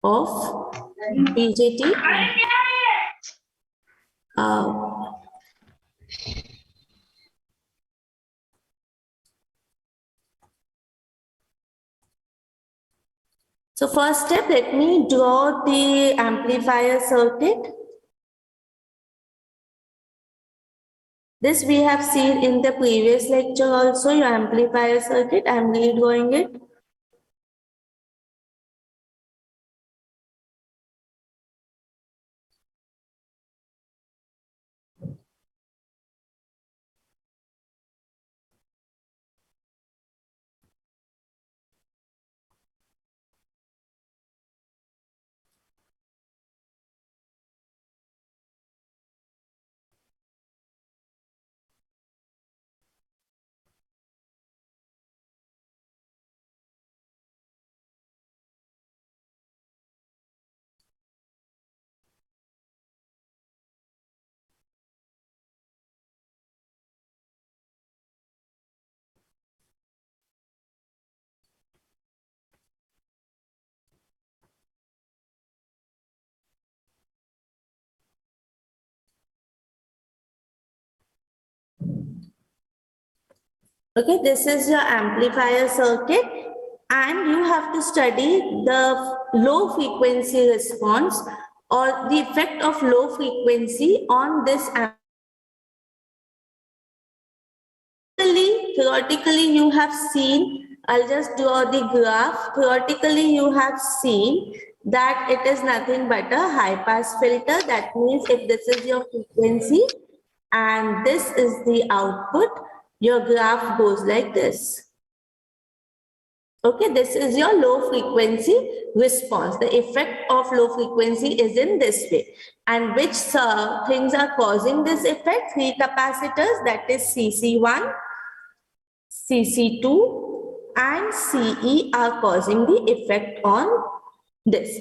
of BJT. So first step, let me draw the amplifier circuit. This we have seen in the previous lecture also, your amplifier circuit. I am redrawing it. Okay, this is your amplifier circuit, and you have to study the low frequency response or the effect of low frequency on this. Theoretically, you have seen, I'll just draw the graph. Theoretically, you have seen that it is nothing but a high pass filter. That means if this is your frequency and this is the output, your graph goes like this. Okay, this is your low frequency response. The effect of low frequency is in this way. And which things are causing this effect? Three capacitors, that is CC1, CC2 and CE are causing the effect on this.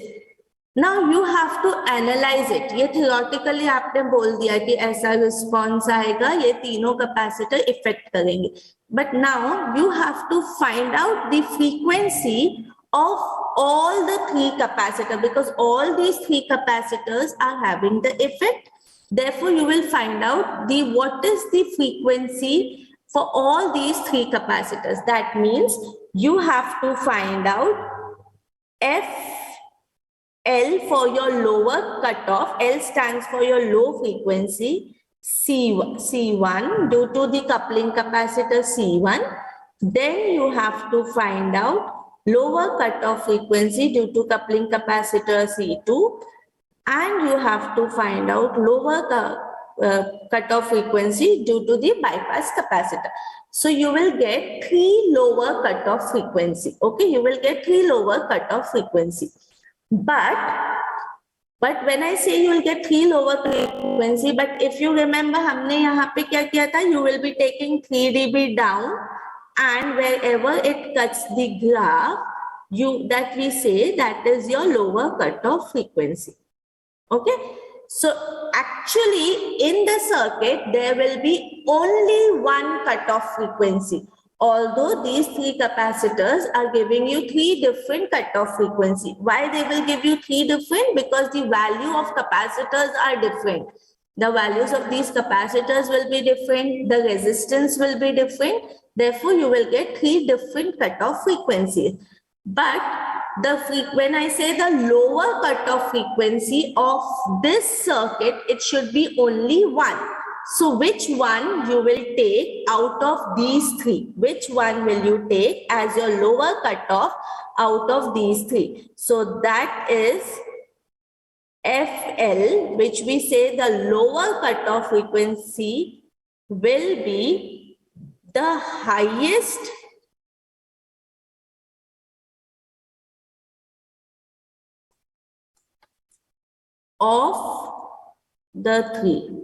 Now you have to analyze it. ये theoretically आपने बोल दिया कि ऐसा response आएगा, ये तीनों capacitor effect करेंगे. But now you have to find out the frequency of all the three capacitors, because all these three capacitors are having the effect. Therefore, you will find out what is the frequency for all these three capacitors. That means you have to find out L for your lower cutoff. L stands for your low frequency. C1 due to the coupling capacitor C1. Then you have to find out lower cutoff frequency due to coupling capacitor C2. And you have to find out lower cutoff frequency due to the bypass capacitor. So you will get three lower cutoff frequency. Okay, you will get three lower cutoff frequency. But when I say you will get three lower frequency, but if you remember, हमने यहाँ पे क्या किया था? You will be taking 3 dB down, and wherever it cuts the graph, that we say that is your lower cutoff frequency. Okay, so actually in the circuit there will be only one cutoff frequency. Although these three capacitors are giving you three different cutoff frequency. Why they will give you three different? Because the value of capacitors are different. The values of these capacitors will be different. The resistance will be different. Therefore, you will get three different cutoff frequencies. But when I say the lower cutoff frequency of this circuit, it should be only one. So which one you will take out of these three? Which one will you take as your lower cutoff out of these three? So that is FL, which we say the lower cutoff frequency will be the highest of the three.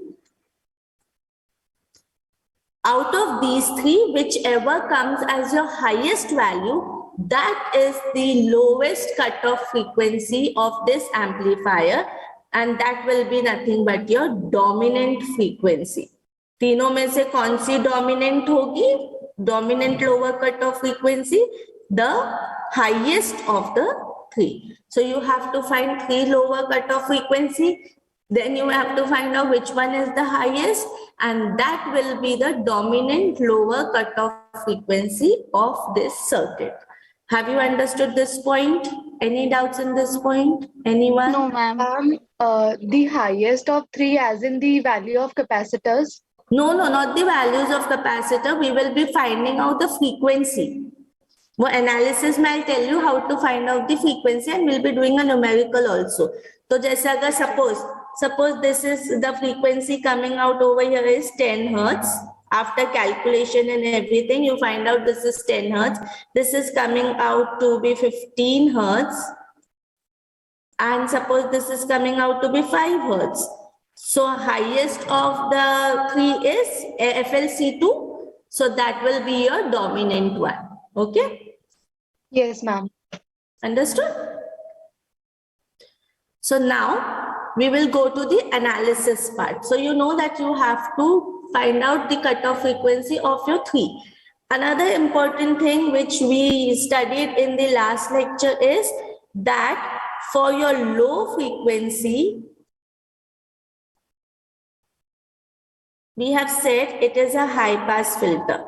Out of these three, whichever comes as your highest value, that is the lowest cutoff frequency of this amplifier, and that will be nothing but your dominant frequency. तीनों में से कौन सी dominant होगी? Dominant lower cutoff frequency, the highest of the 3. So you have to find 3 lower cutoff frequency. Then you have to find out which one is the highest, and that will be the dominant lower cutoff frequency of this circuit. Have you understood this point? Any doubts in this point? Anyone? No, ma'am. The highest of 3 as in the value of capacitors. No, not the values of capacitor. We will be finding out the frequency. वो analysis में I'll tell you how to find out the frequency, and we'll be doing a numerical also. तो जैसे अगर suppose this is the frequency coming out over here is 10 hertz. After calculation and everything, you find out this is 10 hertz. This is coming out to be 15 hertz. And suppose this is coming out to be 5 hertz. So highest of the 3 is FLC2. So that will be your dominant one. Okay? Yes, ma'am. Understood? So now we will go to the analysis part. So you know that you have to find out the cutoff frequency of your 3. Another important thing which we studied in the last lecture is that for your low frequency, we have said it is a high pass filter.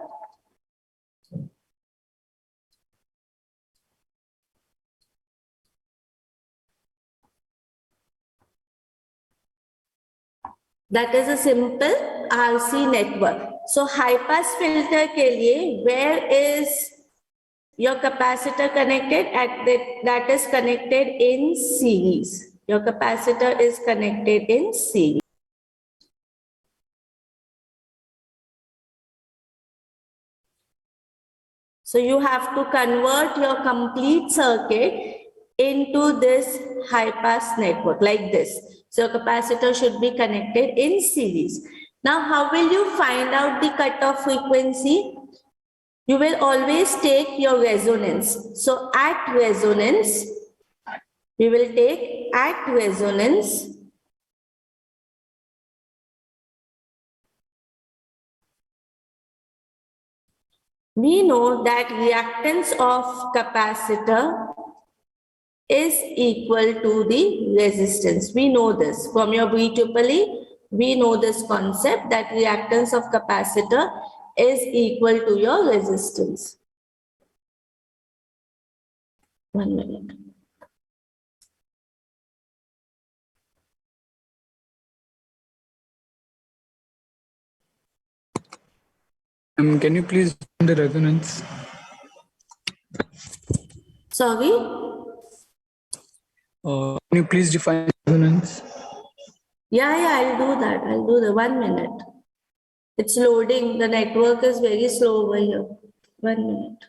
That is a simple RC network. So high pass filter ke liye, where is your capacitor connected? That is connected in series. Your capacitor is connected in series. So you have to convert your complete circuit into this high pass network like this. So capacitor should be connected in series. Now, how will you find out the cutoff frequency? You will always take your resonance. So at resonance, we will take at resonance. We know that reactance of capacitor is equal to the resistance. We know this from your BEEE. We know this concept that reactance of capacitor is equal to your resistance. 1 minute. Can you please find the resonance? Sorry? Can you please define resonance? Yeah, I'll do that. 1 minute. It's loading. The network is very slow over here. 1 minute.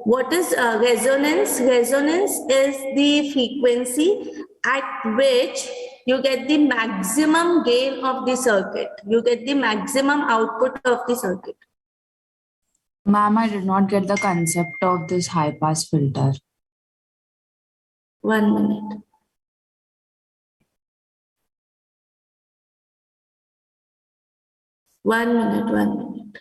What is resonance? Resonance is the frequency at which you get the maximum gain of the circuit. You get the maximum output of the circuit. Ma'am, I did not get the concept of this high pass filter. 1 minute. One minute.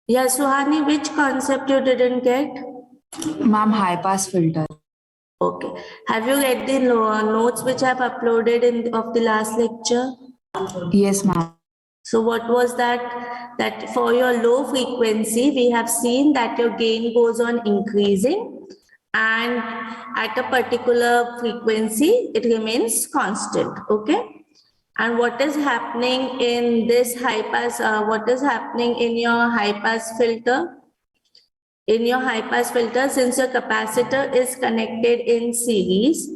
Yeah, Suhani, which concept you didn't get? Ma'am, high pass filter. Okay. Have you read the notes which I have uploaded in of the last lecture? Yes, ma'am. So what was that? That for your low frequency, we have seen that your gain goes on increasing, and at a particular frequency, it remains constant. Okay. And what is happening in this high pass, what is happening in your high pass filter in your high pass filter, since your capacitor is connected in series,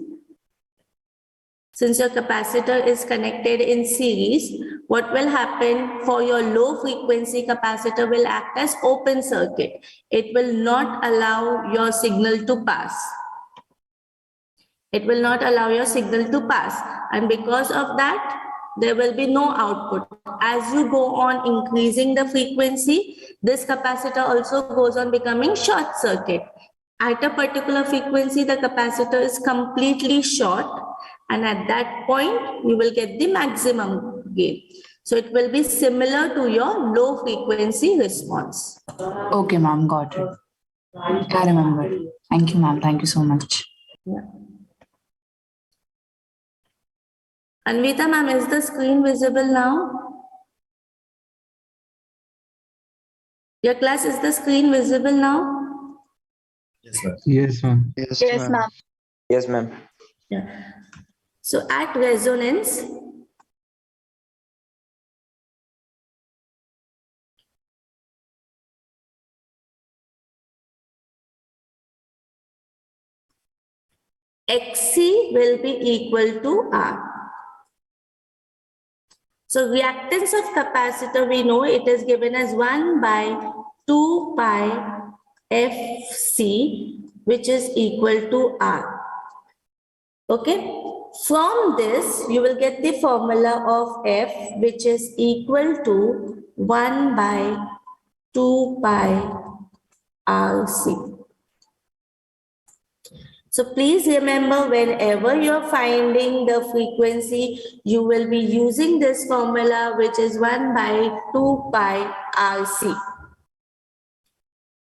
what will happen for your low frequency capacitor will act as open circuit. It will not allow your signal to pass. And because of that, there will be no output. As you go on increasing the frequency, this capacitor also goes on becoming short circuit. At a particular frequency, the capacitor is completely short, and at that point, you will get the maximum gain. So it will be similar to your low frequency response. Okay, ma'am, got it. I remember. Thank you, ma'am. Thank you so much. Yeah. Anvita ma'am, is the screen visible now? Your class, is the screen visible now? Yes, ma'am. Yes, ma'am. Yes, ma'am. Yes, ma'am. Yeah. So at resonance, Xc will be equal to R. So reactance of capacitor, we know it is given as 1 by 2 pi Fc, which is equal to R. Okay. From this, you will get the formula of F, which is equal to 1 by 2 pi Rc. So please remember, whenever you're finding the frequency, you will be using this formula, which is 1 by 2 pi Rc.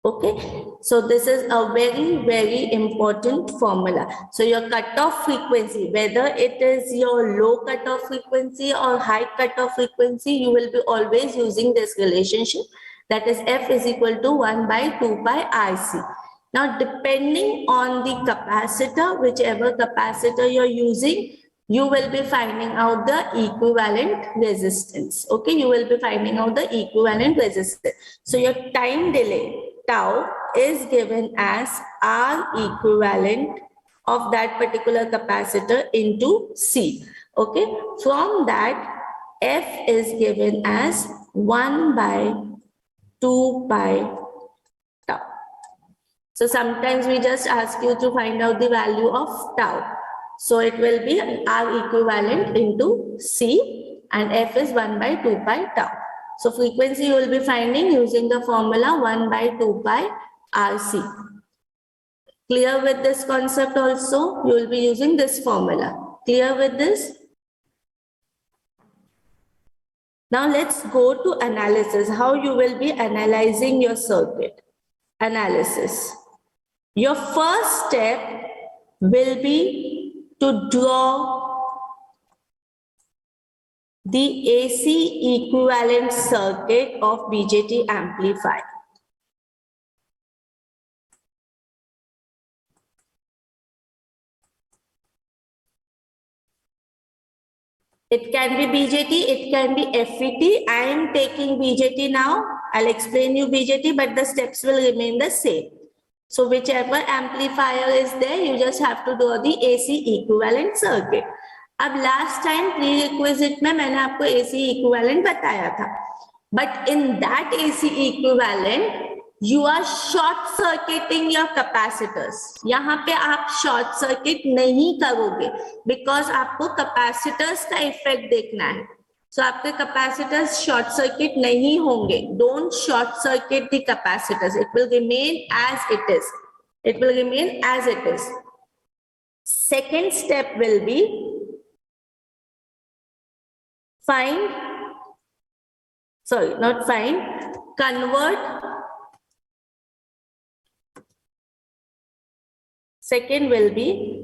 Okay, so this is a very, very important formula. So your cutoff frequency, whether it is your low cutoff frequency or high cutoff frequency, you will be always using this relationship, that is F is equal to 1 by 2 pi Rc. Now, depending on the capacitor, whichever capacitor you're using, you will be finding out the equivalent resistance. Okay, you will be finding out the equivalent resistance. So your time delay, tau, is given as R equivalent of that particular capacitor into C. Okay, from that, F is given as 1 by 2 pi tau. So sometimes we just ask you to find out the value of tau. So it will be R equivalent into C, and F is 1 by 2 pi tau. So frequency you will be finding using the formula 1 by 2 pi Rc. Clear with this concept also? You will be using this formula. Clear with this? Now let's go to analysis. How you will be analyzing your circuit. Analysis. Your first step will be to draw the AC equivalent circuit of BJT amplifier. It can be BJT, it can be FET. I am taking BJT now. I'll explain you BJT, but the steps will remain the same. So whichever amplifier is there, you just have to draw the AC equivalent circuit. अब last time prerequisite में मैंने आपको AC equivalent बताया था, but in that AC equivalent you are short circuiting your capacitors. यहाँ पे आप short circuit नहीं करोगे बिकॉज आपको कैपेसिटर्स का इफेक्ट देखना है. सो आपके कैपेसिटर्स शॉर्ट सर्किट नहीं होंगे. Don't short circuit the capacitors. It will remain as it is. It will remain as it is. Second step will be convert. Second will be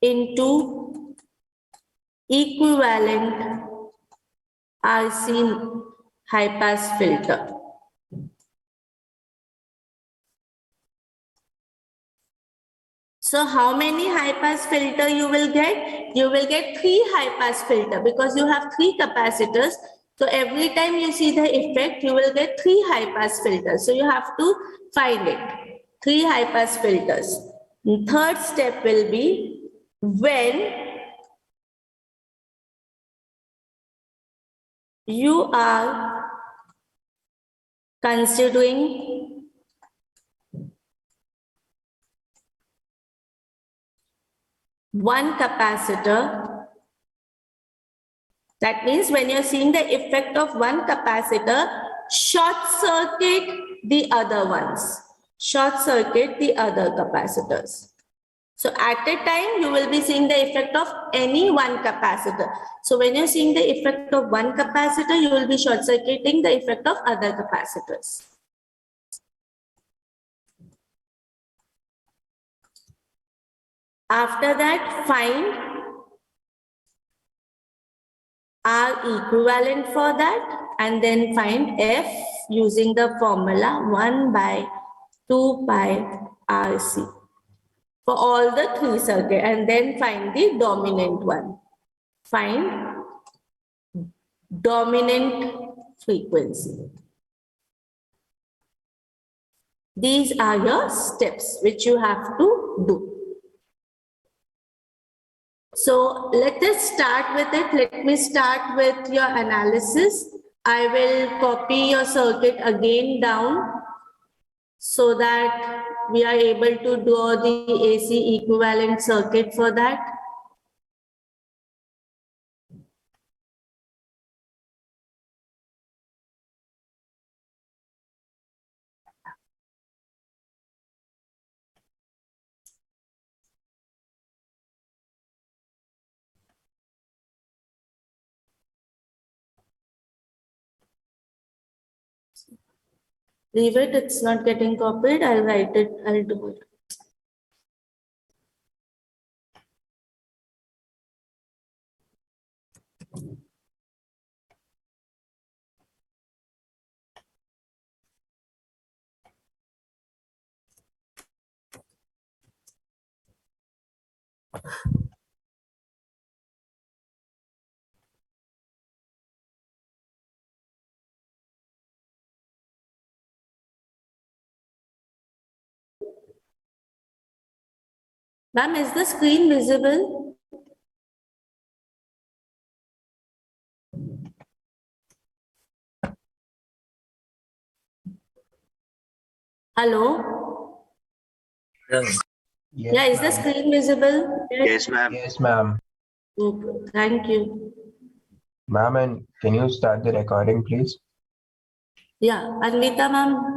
into equivalent RC high pass filter. So how many high pass filter you will get? You will get 3 high pass filter because you have 3 capacitors. So every time you see the effect, you will get 3 high pass filters. So you have to find it. 3 high pass filters. The third step will be when you are considering one capacitor. That means when you're seeing the effect of one capacitor, short circuit the other ones. Short circuit the other capacitors. So at a time, you will be seeing the effect of any one capacitor. So when you're seeing the effect of one capacitor, you will be short circuiting the effect of other capacitors. After that, find R equivalent for that and then find F using the formula 1 by 2 pi RC for all the 3 circuits, and then find the dominant one. Find dominant frequency. These are your steps which you have to do. So let us start with it. Let me start with your analysis. I will copy your circuit again down so that we are able to draw the AC equivalent circuit for that. Leave it, it's not getting copied. I'll write it, I'll do it. Ma'am, is the screen visible? Hello? Yes. Yeah, is the screen visible? Yes, ma'am. Yes, ma'am. Okay, thank you. Ma'am, and can you start the recording, please? Yeah, Anvita ma'am.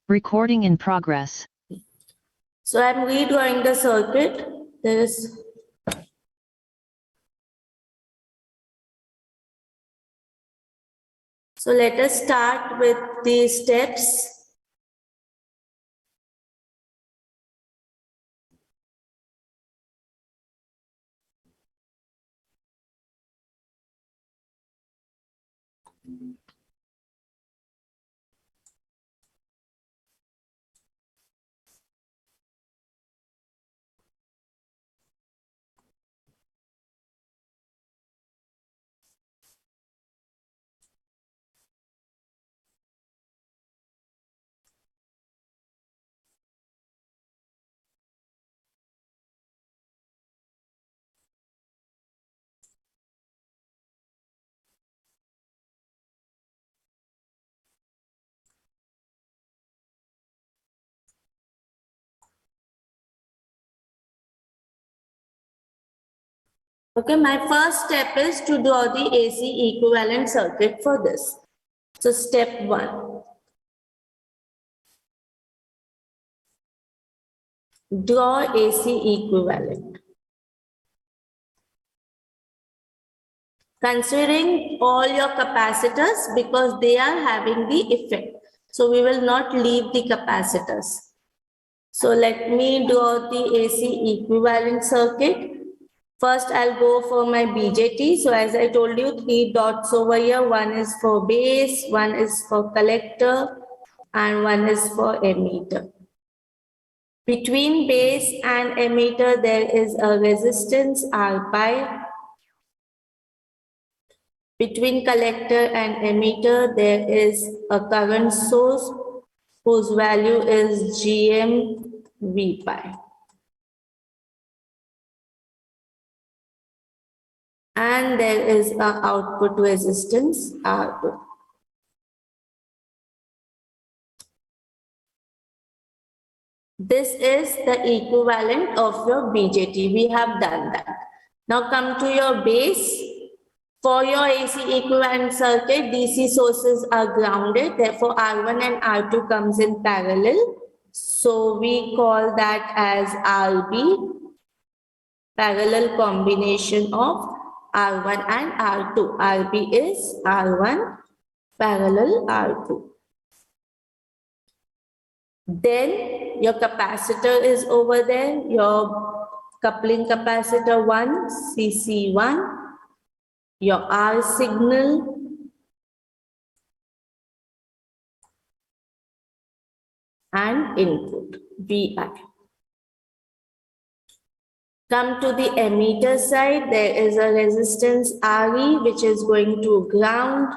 Recording in progress. So I'm redrawing the circuit. There is So let us start with the steps. Okay, my first step is to draw the AC equivalent circuit for this. So step 1. Draw AC equivalent. Considering all your capacitors because they are having the effect. So we will not leave the capacitors. So let me draw the AC equivalent circuit. First, I'll go for my BJT. So as I told you, 3 dots over here. One is for base, one is for collector, and one is for emitter. Between base and emitter, there is a resistance R pi. Between collector and emitter, there is a current source whose value is GM V pi. And there is an output resistance R2. This is the equivalent of your BJT. We have done that. Now come to your base. For your AC equivalent circuit, DC sources are grounded. Therefore, R1 and R2 comes in parallel. So we call that as RB, parallel combination of R1 and R2. RB is R1 parallel R2. Then your capacitor is over there, your coupling capacitor 1, CC1, your R signal, and input, VI. Come to the emitter side, there is a resistance RE which is going to ground,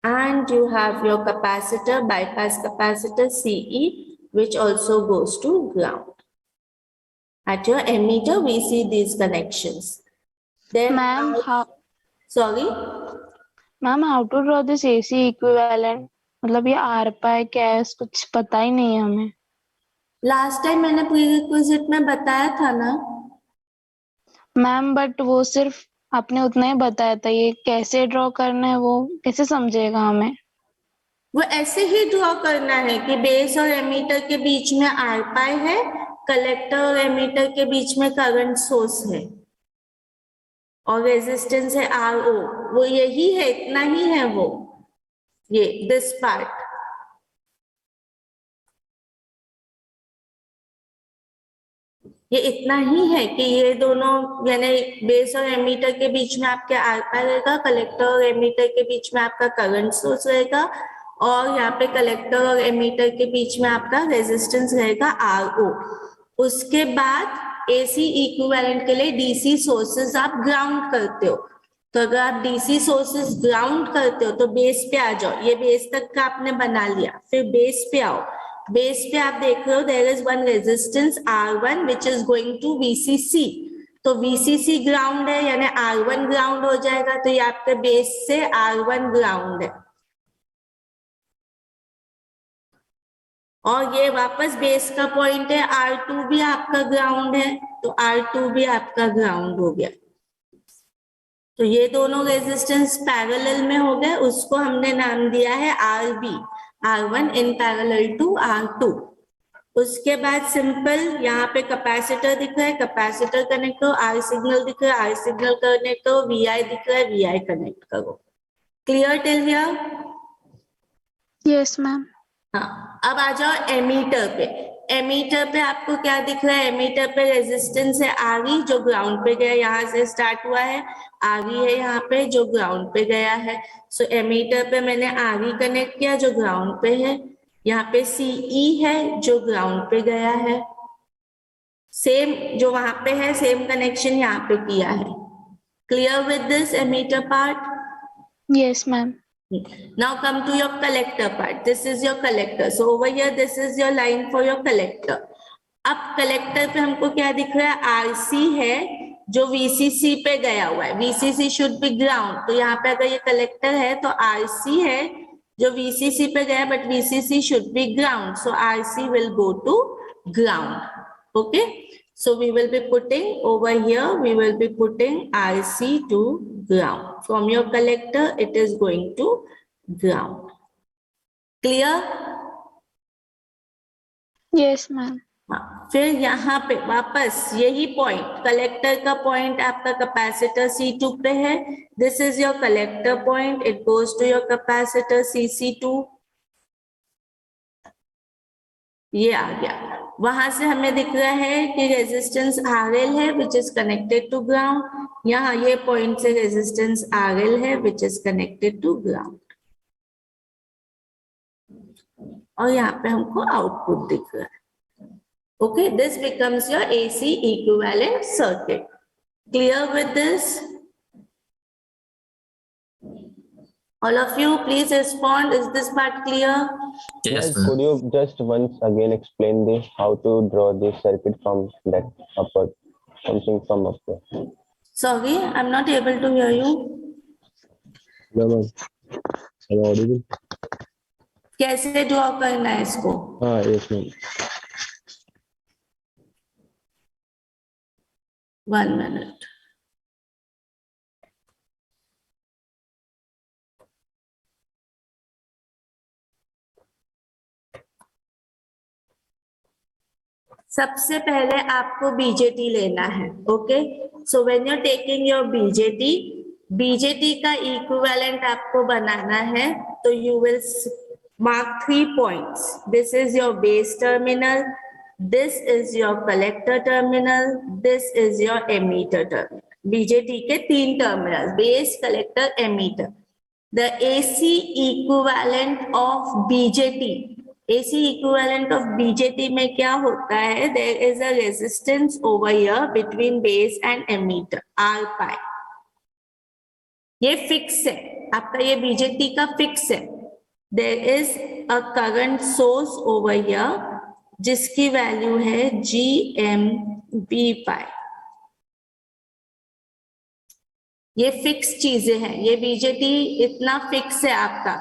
and you have your capacitor, bypass capacitor CE, which also goes to ground. At your emitter, we see these connections. Then, Ma'am, sorry? Ma'am, how to draw this AC equivalent? मतलब ये R पाए क्या है, कुछ पता ही नहीं है हमें. Last time मैंने प्रीरिक्विजिट में बताया था ना. मैम बट वो सिर्फ आपने उतना ही बताया था, ये कैसे ड्रॉ करना है वो कैसे समझेगा हमें? वो ऐसे ही ड्रॉ करना है कि बेस और एमीटर के बीच में आर पाई है, कलेक्टर और एमीटर के बीच में करंट सोर्स है और रेजिस्टेंस है आर ओ. वो यही है, इतना ही है वो, ये दिस पार्ट. ये इतना ही है कि ये दोनों यानी बेस और एमीटर के बीच में आपके आर पाई रहेगा, कलेक्टर और एमीटर के बीच में आपका करंट सोर्स रहेगा, और यहाँ पे कलेक्टर और एमीटर के बीच में आपका रेजिस्टेंस रहेगा आर ओ. उसके बाद एसी इक्विवेलेंट के लिए डीसी सोर्सेज आप ग्राउंड करते हो. तो अगर आप डीसी सोर्सेज ग्राउंड करते हो तो बेस पे आ जाओ. ये बेस तक का आपने बना लिया, फिर बेस पे आओ. बेस पे आप देख रहे हो there is one resistance R1 which is going to VCC. तो VCC ग्राउंड है यानी R1 ग्राउंड हो जाएगा. तो ये आपके बेस से R1 ग्राउंड है और ये वापस बेस का पॉइंट है. R2 भी आपका ग्राउंड है, तो R2 भी आपका ग्राउंड हो गया. तो ये दोनों रेजिस्टेंस पैरेलल में हो गए, उसको हमने नाम दिया है RB, R1 in parallel to R2. उसके बाद सिंपल यहाँ पे कैपेसिटर दिख रहा है, कैपेसिटर कनेक्ट करो. R सिग्नल दिख रहा है, R सिग्नल कनेक्ट करो. VI दिख रहा है, VI कनेक्ट करो. Clear till here? Yes ma'am. हाँ, अब आ जाओ एमीटर पे. एमीटर पे आपको क्या दिख रहा है? एमीटर पे रेजिस्टेंस है RE जो ग्राउंड पे गया, यहाँ से स्टार्ट हुआ है. RE है यहाँ पे जो ग्राउंड पे गया है. सो एमीटर पे मैंने RE कनेक्ट किया जो ग्राउंड पे है. यहाँ पे CE है जो ग्राउंड पे गया है. सेम जो वहां पे है सेम कनेक्शन यहाँ पे किया है. Clear with this emitter part? Yes ma'am. Now come to your collector part. This is your collector. So over here, this is your line for your collector. अब collector पे हमको क्या दिख रहा है? RC है जो VCC पे गया हुआ है. VCC should be ground. तो यहाँ पे अगर ये collector है तो RC है जो VCC पे गया, but VCC should be ground. So RC will go to ground. Okay. So we will be putting over here, we will be putting RC to ground. From your collector, it is going to ground. Clear? Yes ma'am. हाँ, फिर यहाँ पे वापस यही point, collector का point आपका capacitor C2 पे है. This is your collector point, it goes to your capacitor CC2. ये आ गया, वहां से हमें दिख रहा है कि रेजिस्टेंस RL है which is connected to ground, यहाँ ये पॉइंट से रेजिस्टेंस RL है which is connected to ground, और यहाँ पे हमको आउटपुट दिख रहा है. Okay, this becomes your AC equivalent circuit. Clear with this? All of you, please respond. Is this part clear? Yes, Could you just once again explain this, how to draw this circuit from that upward, something from upward? Sorry, I'm not able to hear you. No, ma'am. Am I audible? कैसे draw करना है इसको? Yes, ma'am. 1 minute. सबसे पहले आपको BJT लेना है. Okay, so when you are taking your BJT का इक्विवेलेंट आपको बनाना है, तो you will mark 3 points. This is your base terminal, this is your collector terminal, this is your emitter terminal. BJT के 3 terminal, base, collector, emitter. The AC equivalent of BJT में क्या होता है? There is a resistance over here between base and emitter, R pi. ये fix है, आपका ये BJT का फिक्स है. There is a current source over here जिसकी वैल्यू है GMB पाई. ये फिक्स चीजें हैं, ये बीजेटी इतना फिक्स है आपका.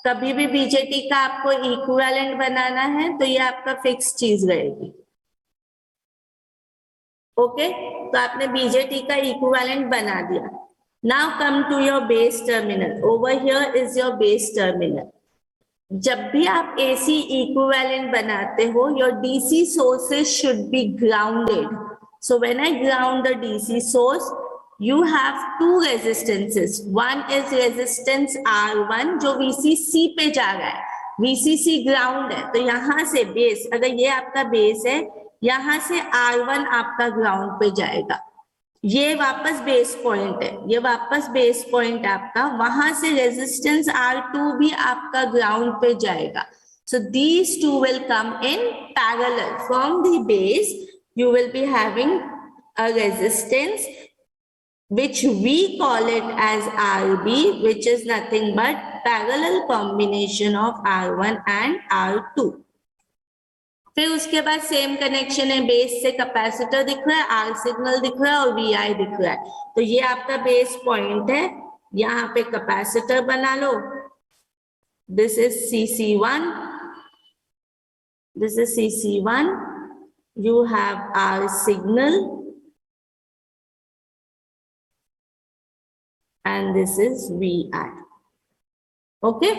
कभी भी बीजेटी का आपको इक्विवेलेंट बनाना है तो ये आपका फिक्स चीज रहेगी. ओके, तो आपने बीजेटी का इक्विवेलेंट बना दिया. Now come to your base terminal. Over here is your base terminal. जब भी आप AC equivalent बनाते हो, your DC sources should be grounded. So when I ground the DC source, you have 2 resistances. One is resistance R1 जो VCC पे जा रहा है. VCC ground है, तो यहाँ से बेस, अगर ये आपका बेस है, यहाँ से R1 आपका ग्राउंड पे जाएगा. ये वापस बेस पॉइंट है, ये वापस बेस पॉइंट आपका, वहां से रेजिस्टेंस R2 भी आपका ग्राउंड पे जाएगा. So these 2 will come in parallel. From the base you will be having a resistance which we call it as RB, which is nothing but parallel combination of R1 and R2. फिर उसके बाद same connection है, base से capacitor दिख रहा है, are signal दिख रहा है और VI दिख रहा है. तो ये आपका बेस पॉइंट है, यहाँ पे कैपेसिटर बना लो. This is CC1, this is CC1. You have R signal and this is VI. Okay,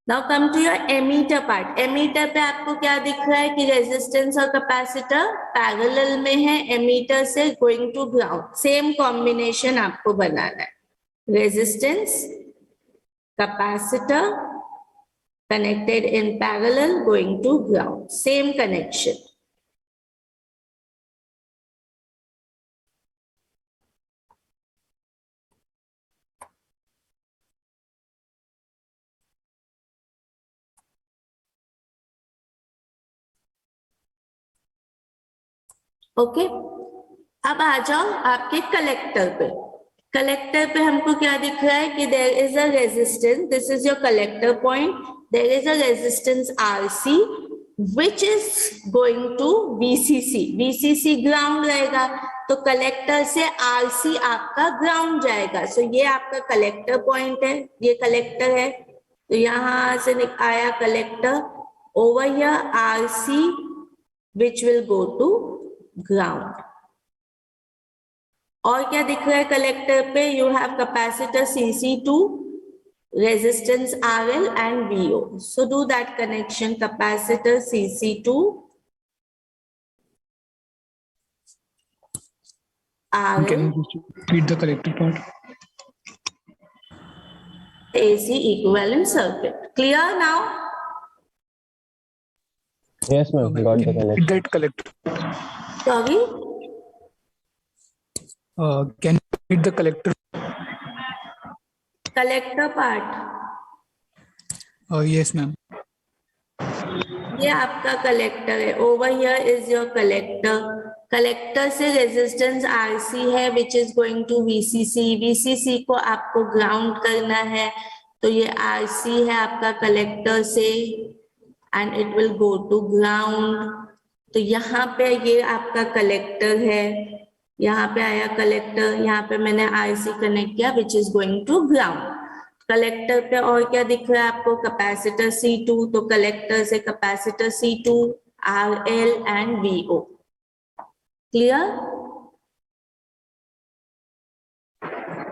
Now come to your emitter part. Emitter पे आपको क्या दिख रहा है कि रेजिस्टेंस और कैपेसिटर पैरेलल में है, एमीटर से going to ground. Same combination आपको बनाना है. Resistance, capacitor connected in parallel going to ground. Same connection. ओके, अब आ जाओ आपके कलेक्टर पे. कलेक्टर पे हमको क्या दिख रहा है कि there is a resistance. This is your collector point. There is a resistance RC which is going to VCC. VCC ground रहेगा तो कलेक्टर से RC आपका ग्राउंड जाएगा. सो ये आपका कलेक्टर पॉइंट है, ये कलेक्टर है. तो यहां से आया collector. Over here RC which will go to ground. और क्या दिख रहा है कलेक्टर पे? You have capacitor CC2, resistance RL and VO. So do that connection. Capacitor CC2, Can RL, you just repeat the collector part? AC equivalent circuit. Clear now? Yes, ma'am. Ma'am, Got the can you read connection. that collector? Sorry? Can you read the collector? Collector part. Yes, ma'am. ये आपका collector है. Over here is your collector. Collector से resistance RC है which is going to VCC. VCC को आपको ground करना है, तो ये आरसी है आपका कलेक्टर से and it will go to ground. तो यहाँ पे ये आपका कलेक्टर है, यहाँ पे आया कलेक्टर, यहाँ पे मैंने आरसी कनेक्ट किया which is going to ground. Collector पे और क्या दिख रहा है आपको? Capacitor C2. तो कलेक्टर से capacitor C2, RL and VO. Clear?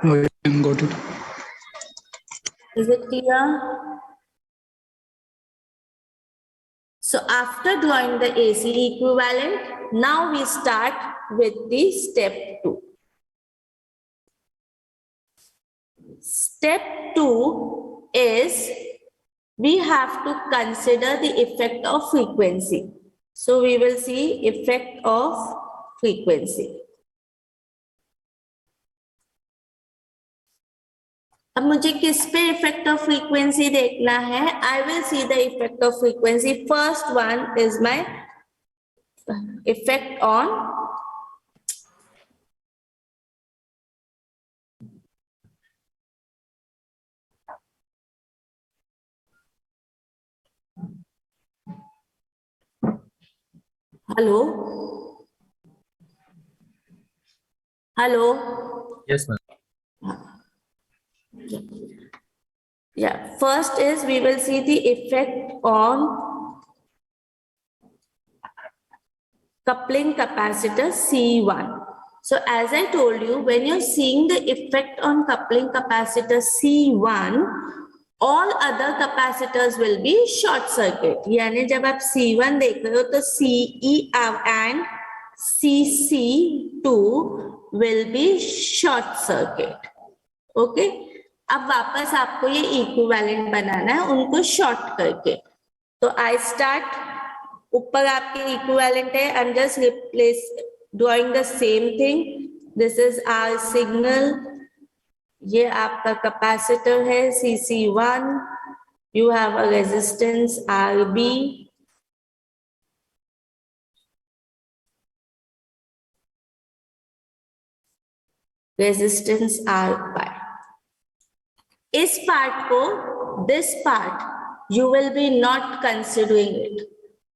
Yes, ma'am, got it. Is it clear? So after drawing the AC equivalent, now we start with the step 2. Step 2 is we have to consider the effect of frequency. So we will see effect of frequency. अब मुझे किस पे effect of frequency देखना है? I will see the effect of frequency. First one is my effect on hello hello. Yes, ma'am. Yeah, first is we will see the effect on coupling capacitor C1. So as I told you, when you're seeing the effect on coupling capacitor C1, all other capacitors will be short circuit. यानी जब आप C1 देख रहे हो तो CE and CC2 will be short circuit. Okay? अब वापस आपको ये इक्विवेलेंट बनाना है उनको शॉर्ट करके. तो आई स्टार्ट, ऊपर आपके इक्विवेलेंट है, I am just replace drawing the same thing. This is our signal. ये आपका कैपेसिटर है CC1. You have a resistance RB. Resistance R5. इस पार्ट को, this part, you will be not considering it.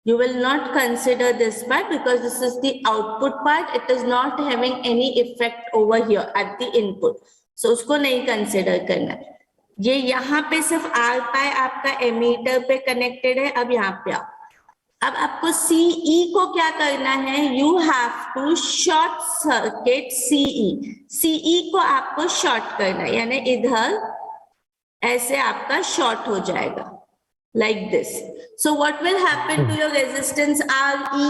You will not consider this part because this is the output part. It is not having any effect over here at the input. So उसको नहीं consider करना. ये यहाँ पे सिर्फ R पाई आपका ammeter पे connected है. अब यहाँ पे आओ. अब आपको CE को क्या करना है? You have to short circuit CE. CE को आपको शॉर्ट करना है, यानी इधर ऐसे आपका शॉर्ट हो जाएगा like this. So what will happen to your resistance RE?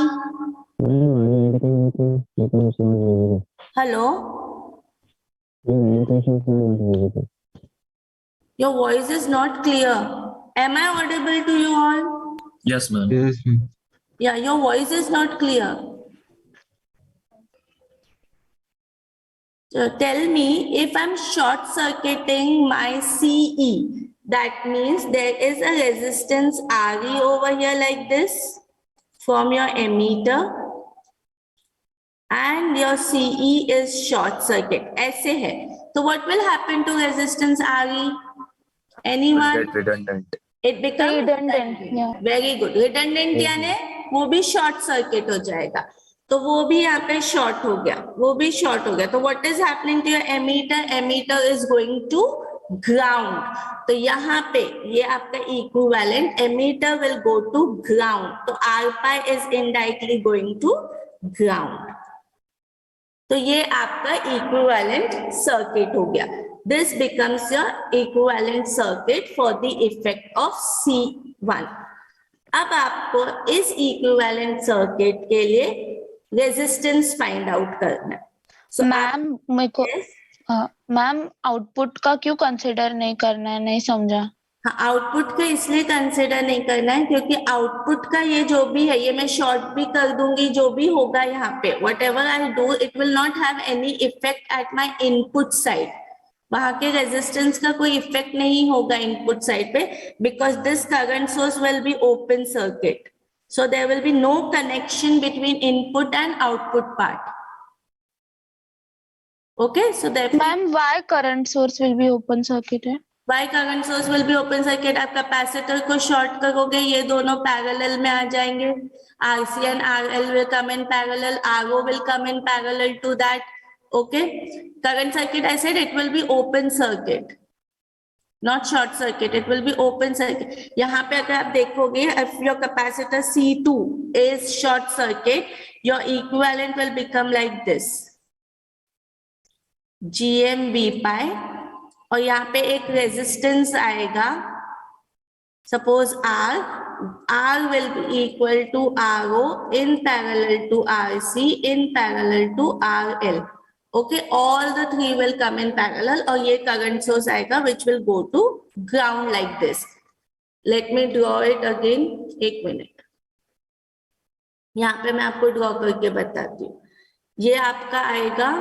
Hello? Your voice is not clear. Am I audible to you all? Yes, ma'am. Yes, ma'am. Yeah, your voice is not clear. So tell me, if I'm short circuiting my CE, that means there is a resistance RE over here like this from your emitter and your CE is short circuit. ऐसे है. So what will happen to resistance RE? Anyone? Get redundant. It becomes Redundant, yeah. Very good. Redundant यानी वो भी short circuit हो जाएगा. तो वो भी यहाँ पे शॉर्ट हो गया, वो भी शॉर्ट हो गया. तो what is happening to your ammeter? Ammeter is going to ground. तो यहाँ पे ये आपका equivalent ammeter will go to ground. तो R pi is indirectly going to ground. तो ये आपका इक्विवेलेंट सर्किट हो गया. This becomes your equivalent circuit for the effect of C1. अब आपको इस इक्विवेलेंट सर्किट के लिए रेजिस्टेंस फाइंड आउट करना है. So मैम मेरे को मैम आउटपुट का क्यों कंसिडर नहीं करना है? नहीं समझा. हाँ, आउटपुट का इसलिए कंसिडर नहीं करना है क्योंकि आउटपुट का ये जो भी है ये मैं शॉर्ट भी कर दूंगी, जो भी होगा यहाँ पे whatever I do it will not have any effect at my input side. वहां के रेजिस्टेंस का कोई इफेक्ट नहीं होगा इनपुट साइड पे, because this current source will be open circuit, so there will be no connection between input and output part. Okay, so ma'am why current source will be open circuit है? Why current source will be open circuit? आप capacitor को short करोगे, ये दोनों parallel में आ जाएंगे, RC and RL will come in parallel, RO will come in parallel to that. Okay, current circuit, I said it will be open circuit, not short circuit, it will be open circuit. यहाँ पे अगर आप देखोगे, if your capacitor C2 is short circuit, your equivalent will become like this, GMV pi, और यहाँ पे एक resistance आएगा, suppose R will be equal to RO in parallel to RC in parallel to RL. Okay, all the three will come in parallel, और ये current source आएगा which will go to ground like this. Let me draw it again, एक minute, यहाँ पे मैं आपको draw करके बताती हूँ। ये आपका आएगा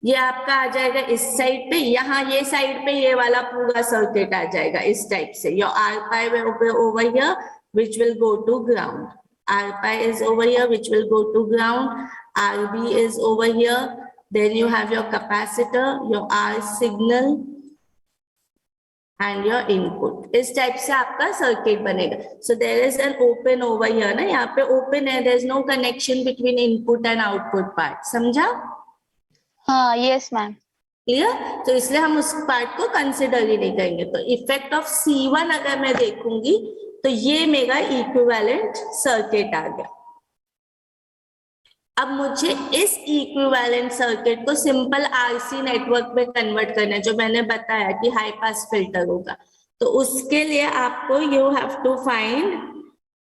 ये आपका आ जाएगा इस साइड पे, यहाँ ये साइड पे ये वाला पूरा सर्किट आ जाएगा इस टाइप से। Your R pi over here which will go to ground, R pi is over here which will go to ground, RB is over here, then you have your capacitor, your R signal and your input. इस type से आपका circuit बनेगा। So there is an open over here ना, यहाँ पे open है, there is no connection between input and output part, समझा? हाँ, यस मैम। क्लियर? तो इसलिए हम उस पार्ट को कंसिडर ही नहीं करेंगे। तो इफेक्ट ऑफ C1 अगर मैं देखूंगी तो ये मेरा इक्विवेलेंट सर्किट आ गया। अब मुझे इस इक्विवेलेंट सर्किट को सिंपल RC नेटवर्क में कन्वर्ट करना है, जो मैंने बताया कि हाई पास फिल्टर होगा। तो उसके लिए आपको you have to find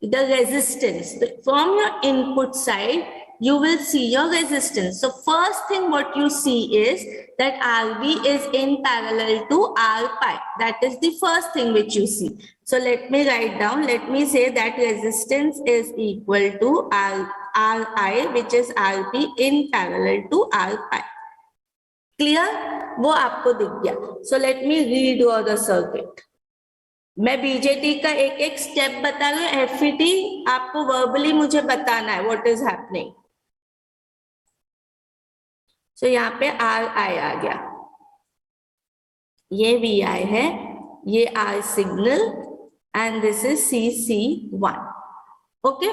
the resistance from your input side. You will see your resistance. So first thing what you see is that RB is in parallel to R pi. That is the first thing which you see. So let me write down. Let me say that resistance is equal to Ri, which is RB in parallel to R pi. Clear? वो आपको दिख गया. So let me redraw the circuit. मैं BJT का एक एक step बता रही हूँ, FET आपको वर्बली मुझे बताना है what is happening. So यहाँ पे RI आ गया, ये VI है, ये R signal and this is CC1. Okay,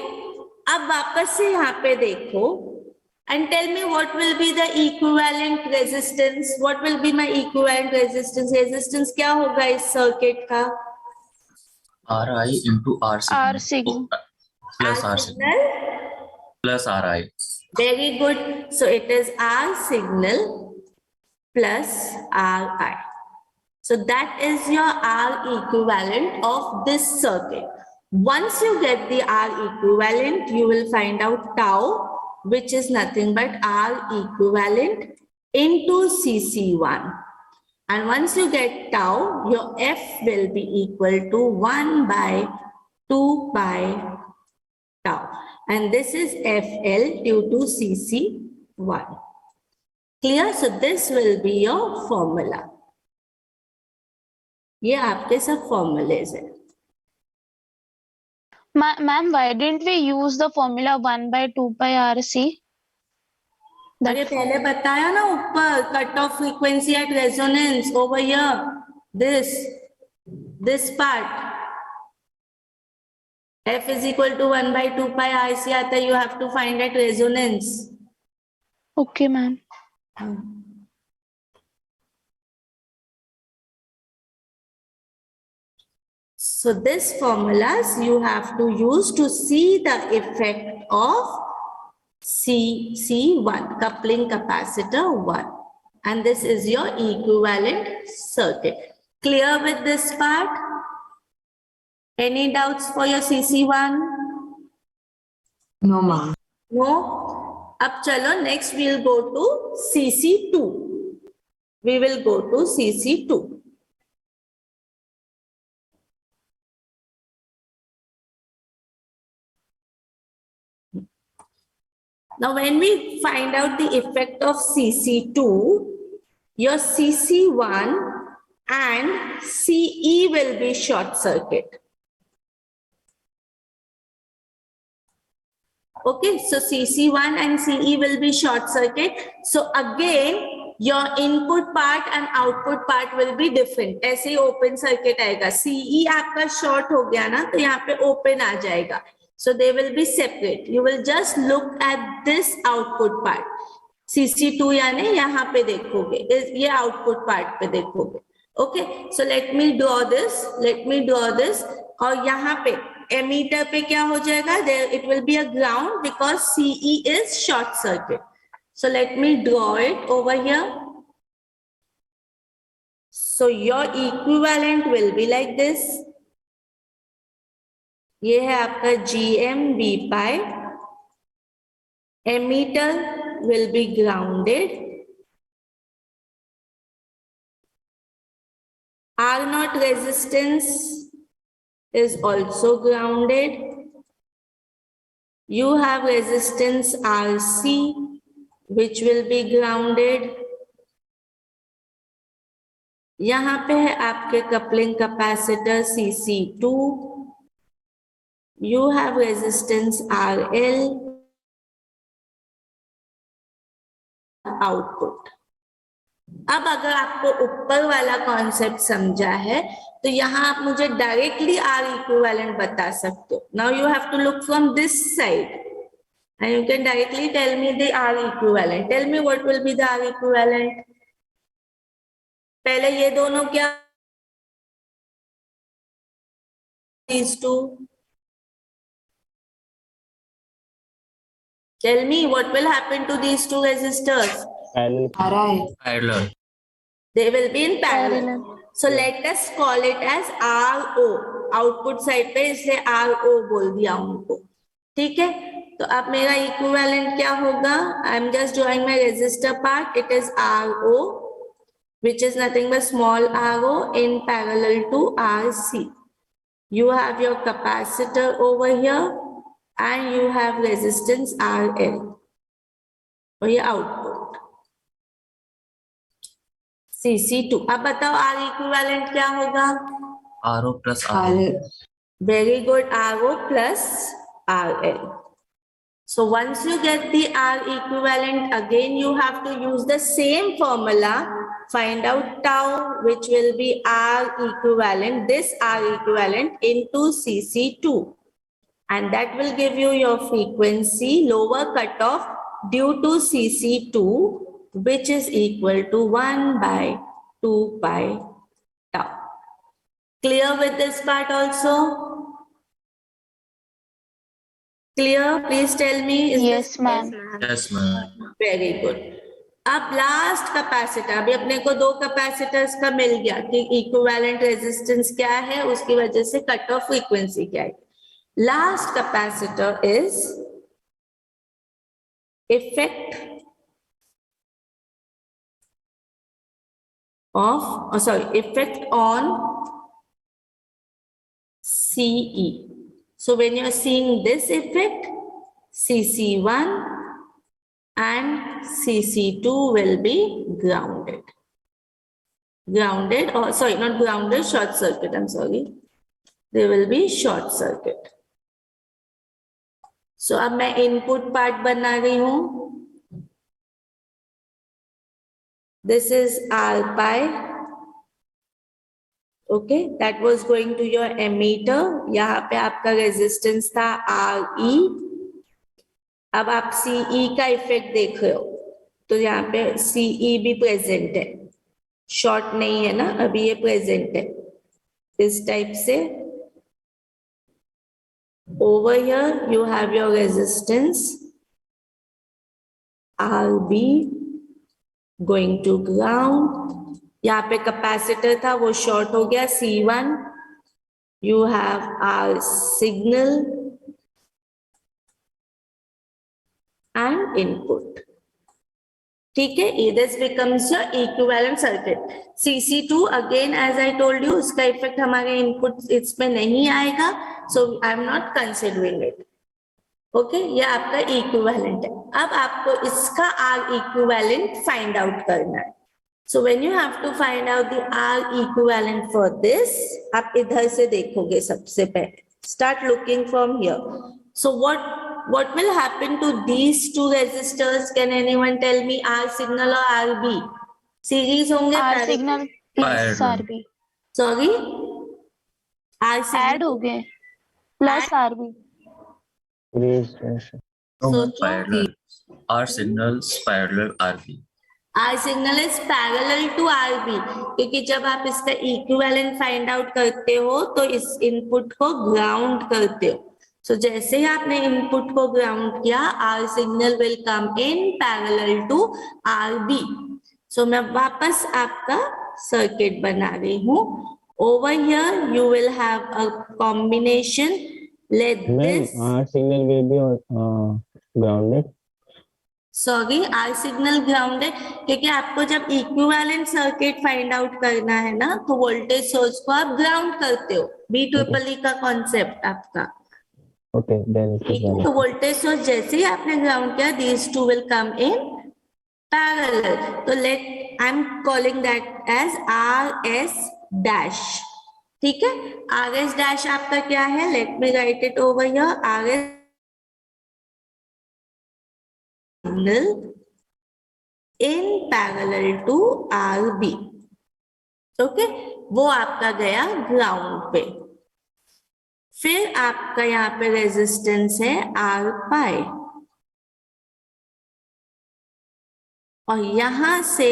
अब वापस से यहाँ पे देखो and tell me what will be the equivalent resistance. What will be my equivalent resistance? Resistance क्या होगा इस सर्किट का? RI into R signal. R signal. Plus R signal. Plus RI. Very good. So it is R signal plus RI. So that is your R equivalent of this circuit. Once you get the R equivalent, you will find out tau, which is nothing but R equivalent into CC1. And once you get tau, your F will be equal to 1 by 2 pi tau. And this is FL due to CC1. Clear? So this will be your formula. ये आपके सब formulas हैं. Ma'am, why didn't we use the formula 1 by 2 pi RC? अरे पहले बताया ना ऊपर, cut off frequency at resonance over here, this part. F is equal to 1 by 2 pi RC आता है, you have to find at resonance. Okay, ma'am. So this formulas you have to use to see the effect of C1, coupling capacitor 1. And this is your equivalent circuit. Clear with this part? Any doubts for your CC1? No, ma'am. No. अब चलो next we will go to CC2. We will go to CC2. Now, when we find out the effect of CC2, your CC1 and CE will be short circuit. Okay, so CC1 and CE will be short circuit. So again, your input part and output part will be different. ऐसे ही open circuit आएगा. CE आपका short हो गया ना, तो यहाँ पे open आ जाएगा. So they will be separate. You will just look at this output part. CC2 यानी यहाँ पे देखोगे. ये output part पे देखोगे. Okay, so let me draw this. Let me draw this. और यहाँ पे emitter पे क्या हो जाएगा? There it will be a ground because CE is short circuit. So let me draw it over here. So your equivalent will be like this. ये है आपका GM V pi. Emitter will be grounded. R0 resistance is also grounded. You have resistance RC, which will be grounded. यहाँ पे है आपके coupling capacitor CC2. You have resistance RL. Output. अब अगर आपको ऊपर वाला कॉन्सेप्ट समझा है तो यहाँ आप मुझे डायरेक्टली R इक्विवेलेंट बता सकते हो. Now you have to look from this side and you can directly tell me the R equivalent. Tell me what will be the R equivalent. पहले ये दोनों क्या, these two. Tell me what will happen to these two resistors. Parallel. They will be in parallel. So let us call it as RO. Output side पे इसलिए RO बोल दिया उनको. ठीक है, तो अब मेरा इक्विवेलेंट क्या होगा? I am just drawing my resistor part. It is RO, which is nothing but small RO in parallel to RC. You have your capacitor over here and you have resistance RL. और ये output. CC2. अब बताओ R equivalent क्या होगा? RO plus RL. Very good. RO plus RL. So once you get the R equivalent, again you have to use the same formula. Find out tau, which will be R equivalent, this R equivalent into CC2. And that will give you your frequency lower cutoff due to CC2, which is equal to 1 by 2 pi tau. Clear with this part also? Clear? Please tell me. Yes, ma'am. Yes, ma'am. Very good. अब last capacitor, अभी अपने को दो capacitors का मिल गया कि equivalent resistance क्या है, उसकी वजह से कट ऑफ फ्रीक्वेंसी क्या है. Last capacitor is effect of, effect on CE. So when you are seeing this effect, CC1 and CC2 will be grounded. Grounded, or sorry, not grounded, short circuit, I'm sorry. They will be short circuit. So अब मैं input part बना रही हूँ. This is R pi. Okay, that was going to your emitter. यहाँ पे आपका resistance था RE. अब आप CE का इफेक्ट देख रहे हो, तो यहाँ पे CE भी प्रेजेंट है, शॉर्ट नहीं है ना, अभी ये प्रेजेंट है इस टाइप से. Over here you have your resistance RB going to ground. यहाँ पे कैपेसिटर था वो शॉर्ट हो गया C1. You have R signal. and input. ठीक है, this becomes your equivalent circuit. CC2 again as I told you, उसका इफेक्ट हमारे इनपुट इसमें नहीं आएगा, so I am not considering it. Okay, ये आपका इक्विवेलेंट है. अब आपको इसका R इक्विवेलेंट फाइंड आउट करना है. So when you have to find out the R equivalent for this, आप इधर से देखोगे सबसे पहले. Start looking from here. So what will happen to these two resistors? Can anyone tell me? R signal or RB? Series होंगे? R signal plus Parallel. RB Sorry? R add signal. हो गए plus RB. So Parallel. R signals parallel RB. R signal is parallel to RB, क्योंकि जब आप इसका equivalent find out करते हो तो इस इनपुट को ग्राउंड करते हो. सो जैसे ही आपने इनपुट को ग्राउंड किया, R signal will come in parallel to RB. सो मैं वापस आपका सर्किट बना रही हूँ. Over here you will have a combination. Let this, R signal will be grounded. Sorry, R signal grounded, क्योंकि आपको जब इक्विवेलेंट सर्किट फाइंड आउट करना है ना, तो वोल्टेज सोर्स को आप ग्राउंड करते हो. BEE का कॉन्सेप्ट आपका. Okay, then it is ठीक है, valid. तो वोल्टेज सोर्स जैसे ही आपने ग्राउंड किया, these two will come in parallel. तो let, I'm calling that as RS dash. ठीक है, RS dash आपका क्या है? Let me write it over here. RS signal in parallel to RB. Okay, वो आपका गया ग्राउंड पे. फिर आपका यहाँ पे रेजिस्टेंस है R पाई, और यहां से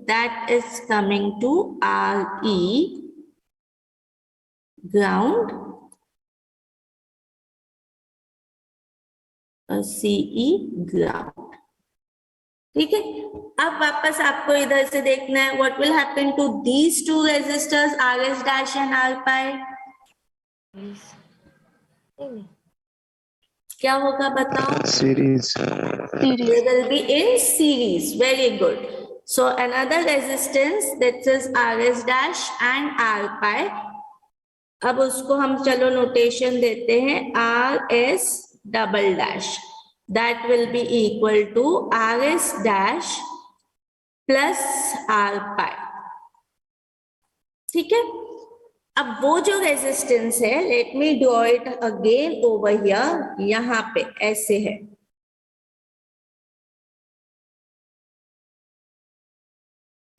that is coming to RE ground और CE ग्राउंड. ठीक है, अब वापस आपको इधर से देखना है what will happen to these two resistors RS dash and R pi. क्या होगा बताओ? Series. They will be in series. Very good. So another resistance that says RS dash and R pi. अब उसको हम चलो नोटेशन देते हैं RS double dash. That will be equal to RS dash plus R pi. ठीक है, अब वो जो रेजिस्टेंस है, let me draw it again over here. यहाँ पे ऐसे है,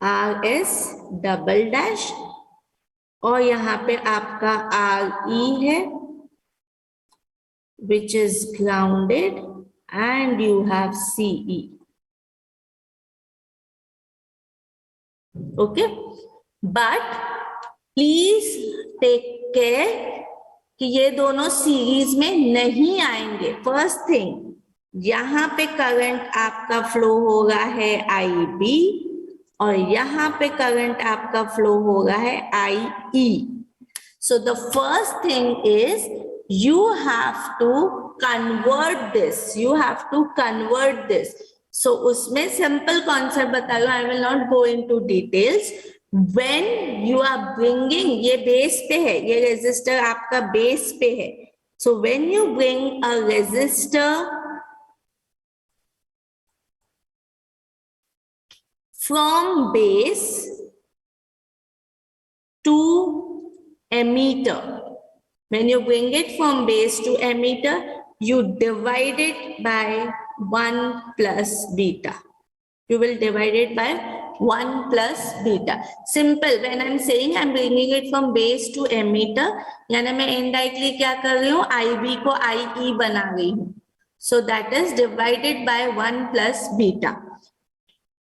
RS डबल डैश, और यहाँ पे आपका RE है which is grounded, and you have CE. Okay, but please take care कि ये दोनों सीरीज में नहीं आएंगे. फर्स्ट थिंग, यहाँ पे करंट आपका फ्लो हो रहा है IB, और यहाँ पे करंट आपका फ्लो हो रहा है IE. So the first thing is you have to convert this. You have to convert this. So उसमें simple concept बता रहा हूँ. I will not go into details. When you are bringing, ये base पे है, ये रेजिस्टर आपका base पे है. So when you bring a resistor from base to emitter, when you bring it from base to emitter, you divide it by 1 plus beta. You will divide it by 1 plus beta. Simple. When I'm saying I'm bringing it from base to emitter, यानी मैं indirectly क्या कर रही हूँ? IB को IE बना रही हूँ. So that is divided by 1 plus beta.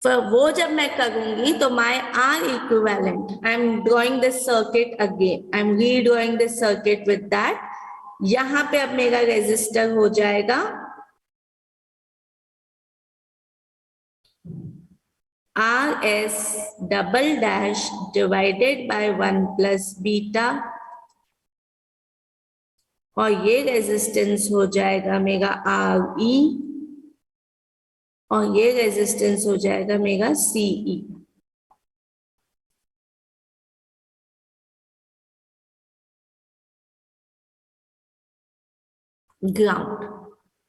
For वो जब मैं करूँगी तो my R equivalent, I'm drawing this circuit again. I'm redrawing this circuit with that. यहाँ पे अब मेरा रेजिस्टर हो जाएगा RS double dash divided by 1 plus beta, और ये रेजिस्टेंस हो जाएगा मेरा RE और ये रेजिस्टेंस हो जाएगा मेरा CE। Ground.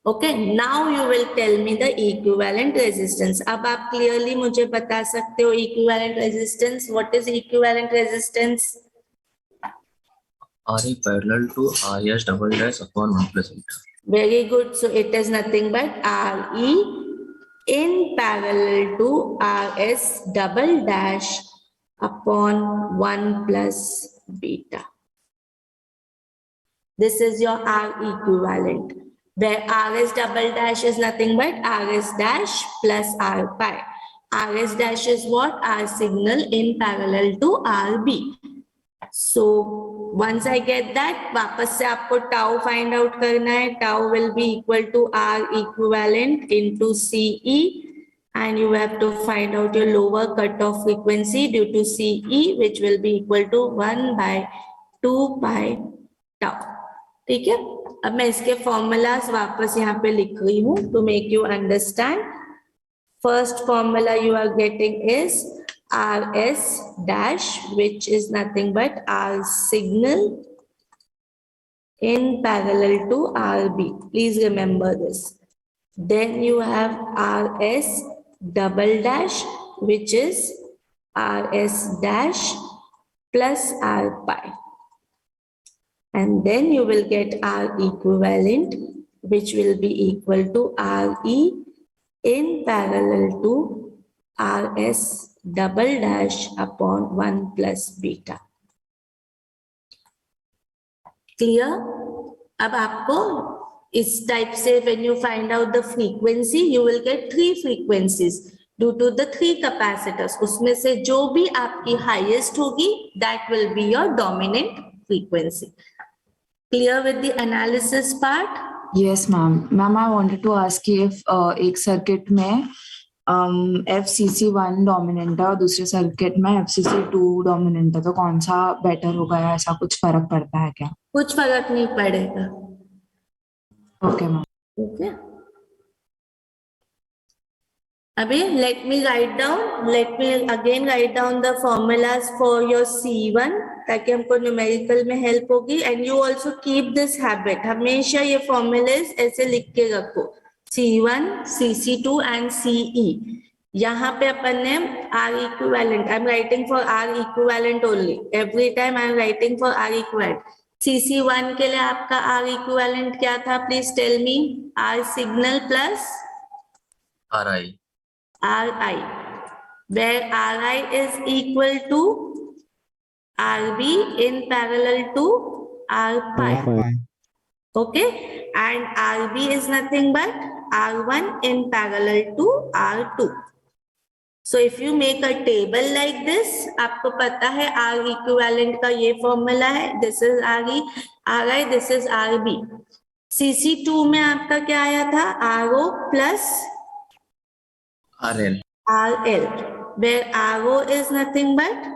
Okay, now you will tell me the equivalent resistance. अब आप क्लियरली मुझे बता सकते हो equivalent resistance. What is equivalent resistance? RE parallel to RS double dash upon 1 plus beta. Very good. So it is nothing but RE in parallel to RS double dash upon 1 plus beta. This is your R equivalent, where RS double dash is nothing but RS dash plus R pi. RS dash is what? R signal in parallel to RB. So once I get that, वापस से आपको tau find out करना है. Tau will be equal to R equivalent into CE, and you have to find out your lower cutoff frequency due to CE, which will be equal to 1 by 2 pi tau. ठीक है, अब मैं इसके formulas वापस यहाँ पे लिख रही हूँ to make you understand. First formula you are getting is RS dash, which is nothing but R signal in parallel to RB. Please remember this. Then you have RS double dash, which is RS dash plus R pi. And then you will get R equivalent, which will be equal to RE in parallel to RS double dash upon 1 plus beta. Clear? अब आपको इस type से when you find out the frequency, you will get 3 frequencies due to the 3 capacitors. उसमें से जो भी आपकी highest होगी, that will be your dominant frequency. Clear with the analysis part? Yes, ma'am. Ma'am, I wanted to ask you if एक circuit में FCC1 dominant है और दूसरे सर्किट में FCC2 डोमिनेंट है, तो कौन सा बेटर होगा या ऐसा कुछ फर्क पड़ता है क्या? कुछ फर्क नहीं पड़ेगा. Okay ma'am. Okay. Abhi, let me again write down the formulas for your C1 ताकि हमको न्यूमेरिकल में हेल्प होगी. And you also keep this habit, हमेशा ये फॉर्मूलेस ऐसे लिख के रखो. C1, CC2 and CE. यहाँ पे अपन ने R equivalent, I am writing for R equivalent only. Every time I am writing for R equivalent. CC1 के लिए आपका R equivalent क्या था? Please tell me. R signal plus RI. RI, where RI is equal to RB in parallel to R pi. Okay, and RB is nothing but R1 in parallel to R2. So if you make a table like this, आपको पता है R equivalent का ये formula है. This is RE, RI, this is RB. CC2 में आपका क्या आया था? RO plus RL. RL, where RO is nothing but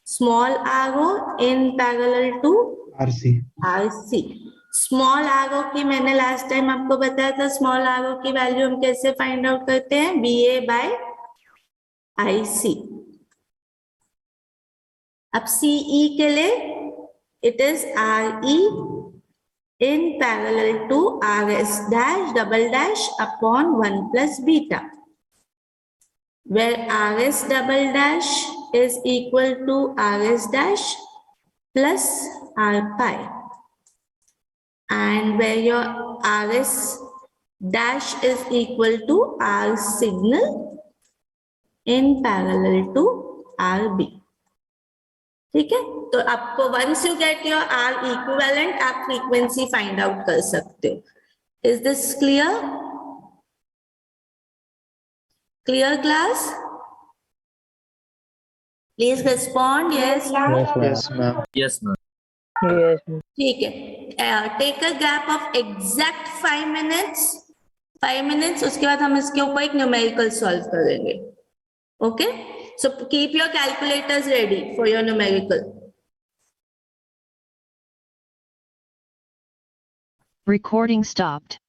small RO in parallel to RC. Small RO की मैंने लास्ट टाइम आपको बताया था, स्मॉल RO की वैल्यू हम कैसे फाइंड आउट करते हैं? BA by IC. अब CE के लिए it is RE in parallel to RS dash double dash upon 1 plus beta, where RS double dash is equal to RS dash plus R pi, and where your RS dash is equal to R signal in parallel to RB. ठीक है, तो आपको once you get your R equivalent, आप frequency find out कर सकते हो. Is this clear? Clear class? Please respond. Yes. Yes, ma'am. Yes, ma'am. ठीक है. Take a gap of exact 5 minutes. 5 minutes. उसके बाद हम इसके ऊपर एक numerical solve करेंगे. Okay? So keep your calculators ready for your numerical. Recording stopped.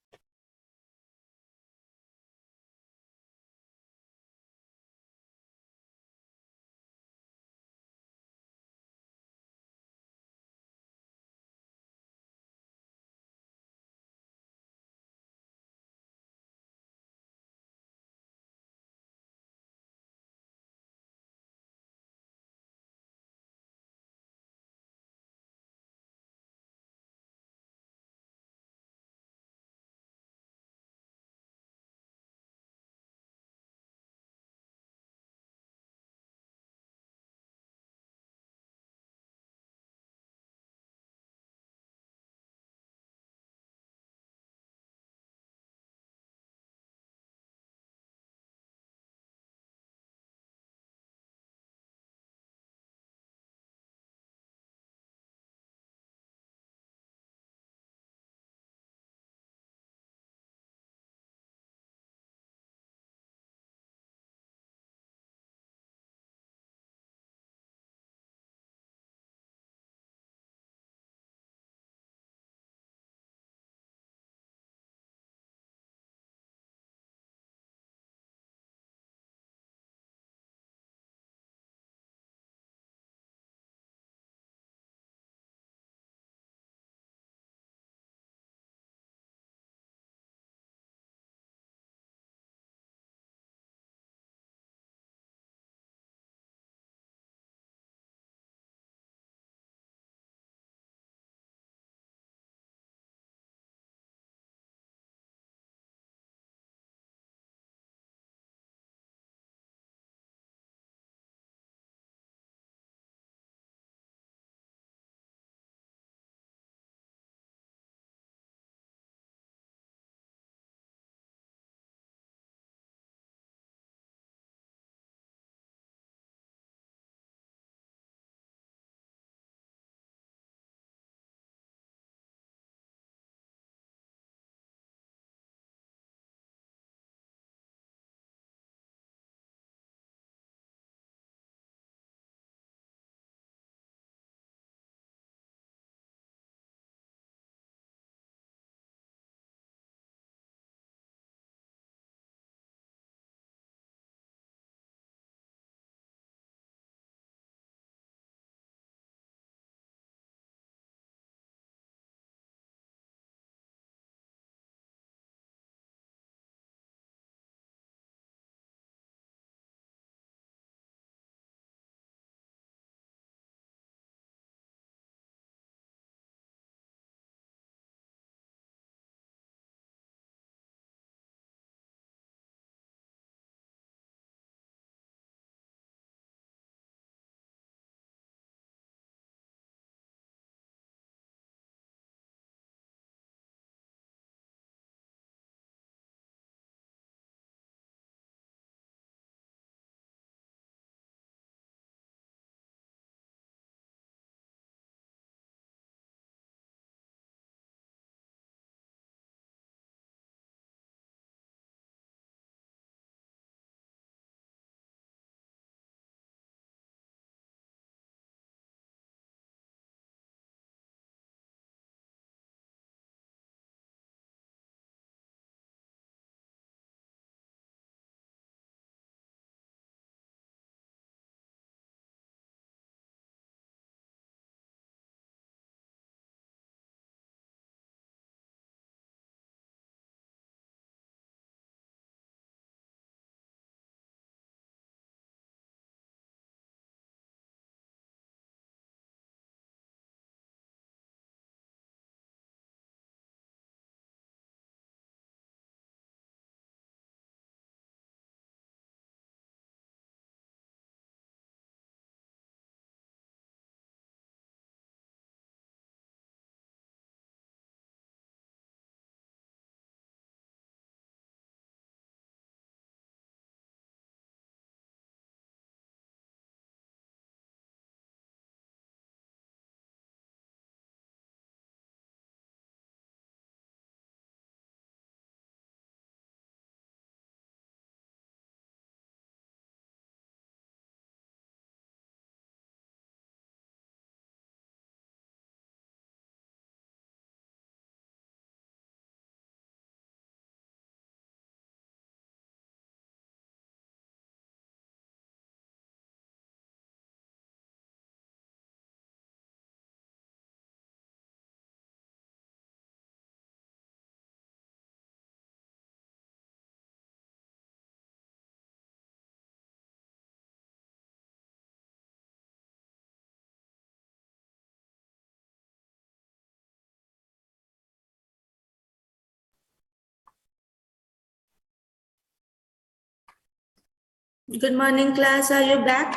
Good morning, class. Are you back?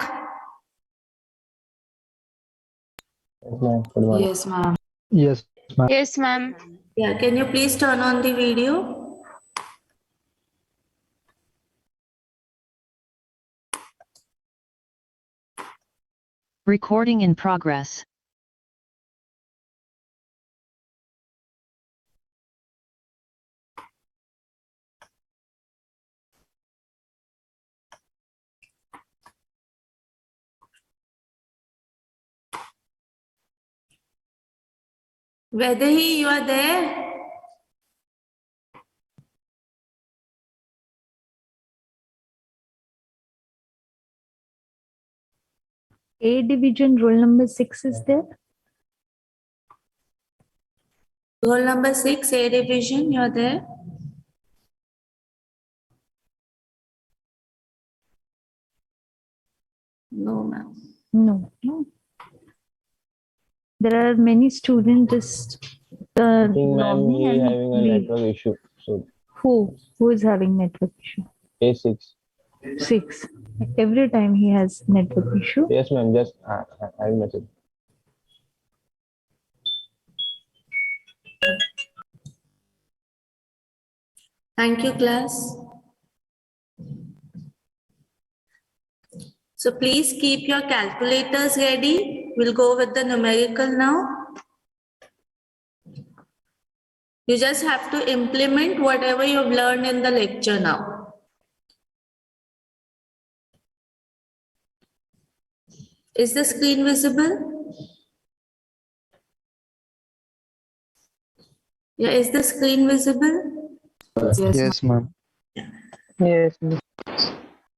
Yes, ma'am. Good morning. Yes, ma'am. Yes, ma'am. Yes, ma'am. Yeah, can you please turn on the video? Recording in progress. Vaidehi, you are there? A division roll number 6 is there. Roll number 6, A division, you're there? No, ma'am. No, no. There are many students just I think, ma'am, logging he and having a leave. network issue. So Who is having network issue? A6. 6. Every time he has network issue. Yes, ma'am. Just I'll message. Thank you, class. So please keep your calculators ready. We'll go with the numerical now. You just have to implement whatever you've learned in the lecture now. Is the screen visible? Yeah, is the screen visible? Yes, ma'am. Yes.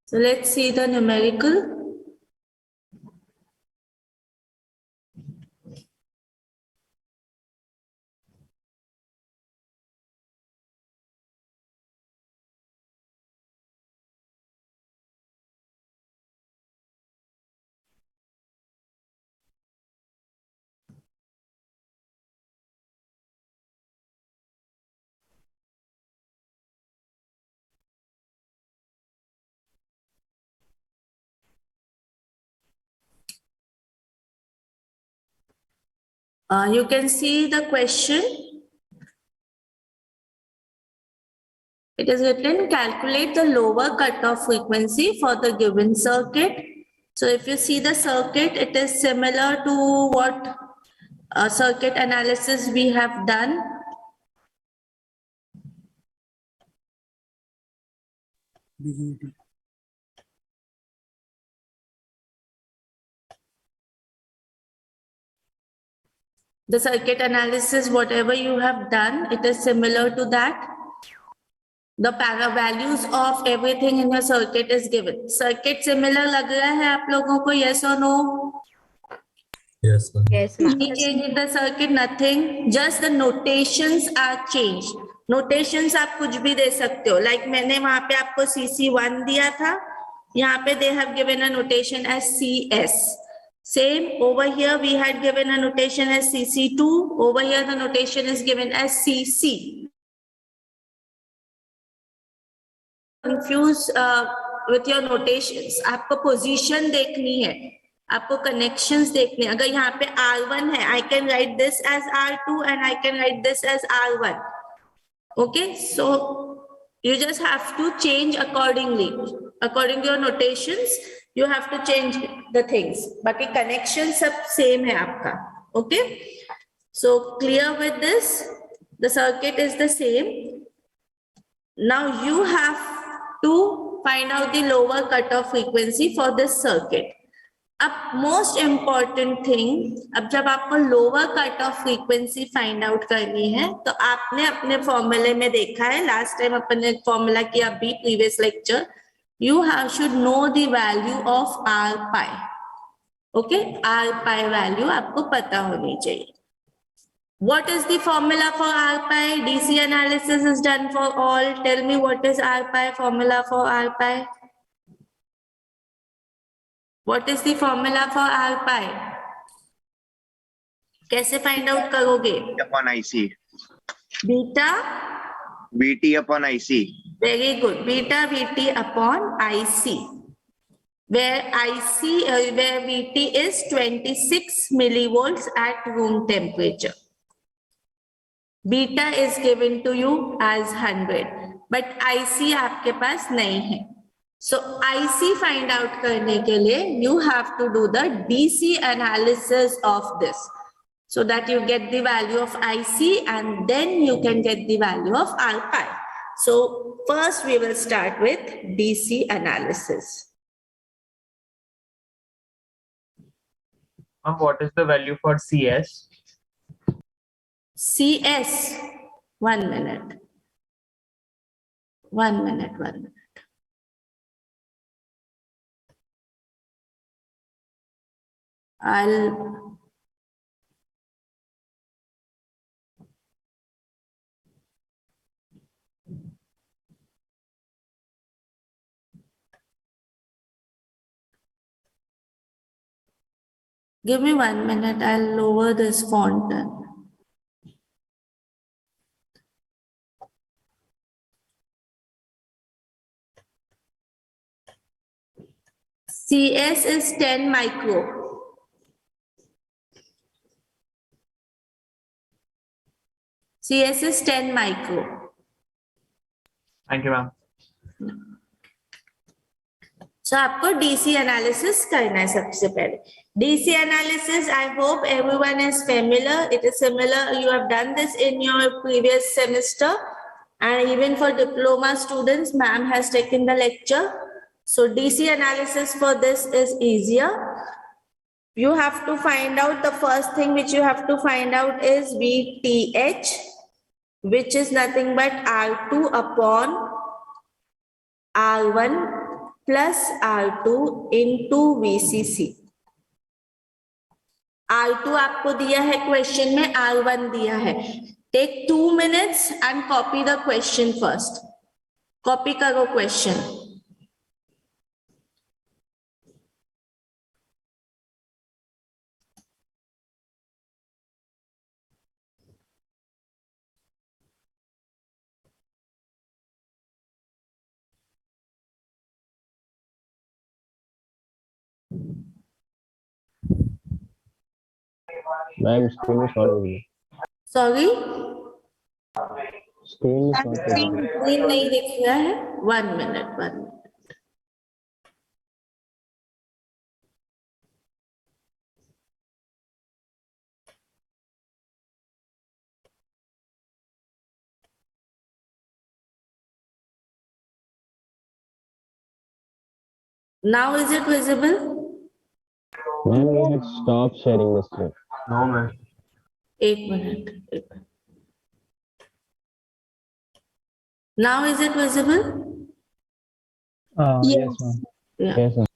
So let's see the numerical. You can see the question. It is written, calculate the lower cutoff frequency for the given circuit. So if you see the circuit, it is similar to what circuit analysis we have done. The circuit analysis, whatever you have done, it is similar to that. The para values of everything in your circuit is given. Circuit similar लग रहा है आप लोगों को? Yes or no? Yes, ma'am. Yes, ma'am. Any change in the circuit? Nothing. Just the notations are changed. Notations आप कुछ भी दे सकते हो. Like मैंने वहाँ पे आपको CC1 दिया था. यहाँ पे they have given a notation as CS. Same over here we had given a notation as CC2. Over here the notation is given as CC. Confuse with your notations. आपको position देखनी है. आपको connections देखने. अगर यहाँ पे R1 है, I can write this as R2 and I can write this as R1. Okay, so you just have to change accordingly. According to your notations, you have to change the things. बाकी connections सब same है आपका. Okay, so clear with this. The circuit is the same. Now you have to find out the lower cutoff frequency for this circuit. अब most important thing, अब जब आपको lower cutoff frequency find out करनी है, तो आपने अपने formula में देखा है, last time अपन ने formula किया अभी previous lecture, you should know the value of R pi. Okay, R pi value आपको पता होनी चाहिए. What is the formula for R pi? DC analysis is done for all. Tell me what is R pi, formula for R pi? What is the formula for R pi? कैसे find out करोगे? upon IC. Beta? VT upon IC. Very good. Beta VT upon IC. where where VT is 26 millivolts at room temperature. Beta is given to you as 100, but IC आपके पास नहीं है. So IC find out करने के लिए you have to do the DC analysis of this, so that you get the value of IC and then you can get the value of R pi. So first we will start with DC analysis. What is the value for CS? CS, 1 minute. 1 minute, 1 minute. Give me 1 minute, I'll lower this font then. CS is 10 micro. CS is 10 micro. Thank you, ma'am. So आपको DC analysis करना है सबसे पहले. DC analysis, I hope everyone is familiar. It is similar. You have done this in your previous semester, and even for diploma students, ma'am has taken the lecture. So DC analysis for this is easier. You have to find out, the first thing which you have to find out is VTH, which is nothing but R2 upon R1 plus R2 into VCC. R2 आपको दिया है question में, R1 दिया है. Take 2 minutes and copy the question first. Copy करो question. Ma'am, screen is not visible. Sorry? Screen is not visible. Screen नहीं दिख रहा है. 1 minute, 1 minute. Now is it visible? Ma'am, you had stopped sharing the screen. No, ma'am. 1 minute. Now is it visible? Yes, ma'am. Yeah. Yes, ma'am.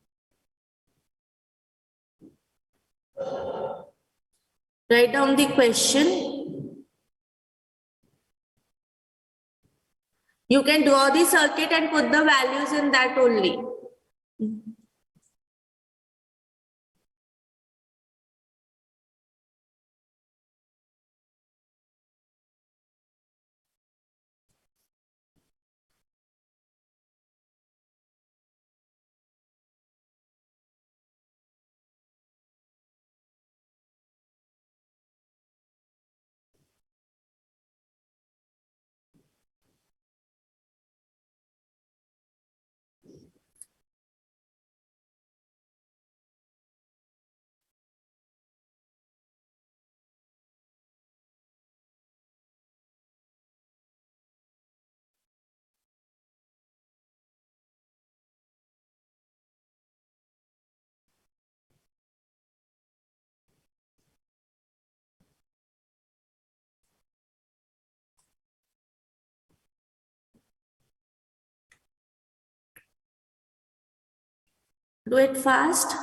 Write down the question. You can draw the circuit and put the values in that only. Do it fast.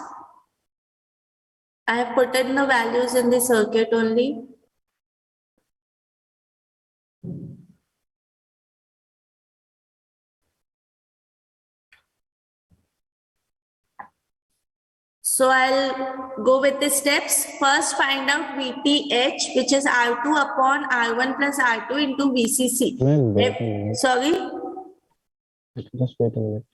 I have put in the values in the circuit only. So I'll go with the steps. First, find out VTH, which is R2 upon R1 plus R2 into VCC. Ma'am, wait a minute. Sorry? Just wait a minute.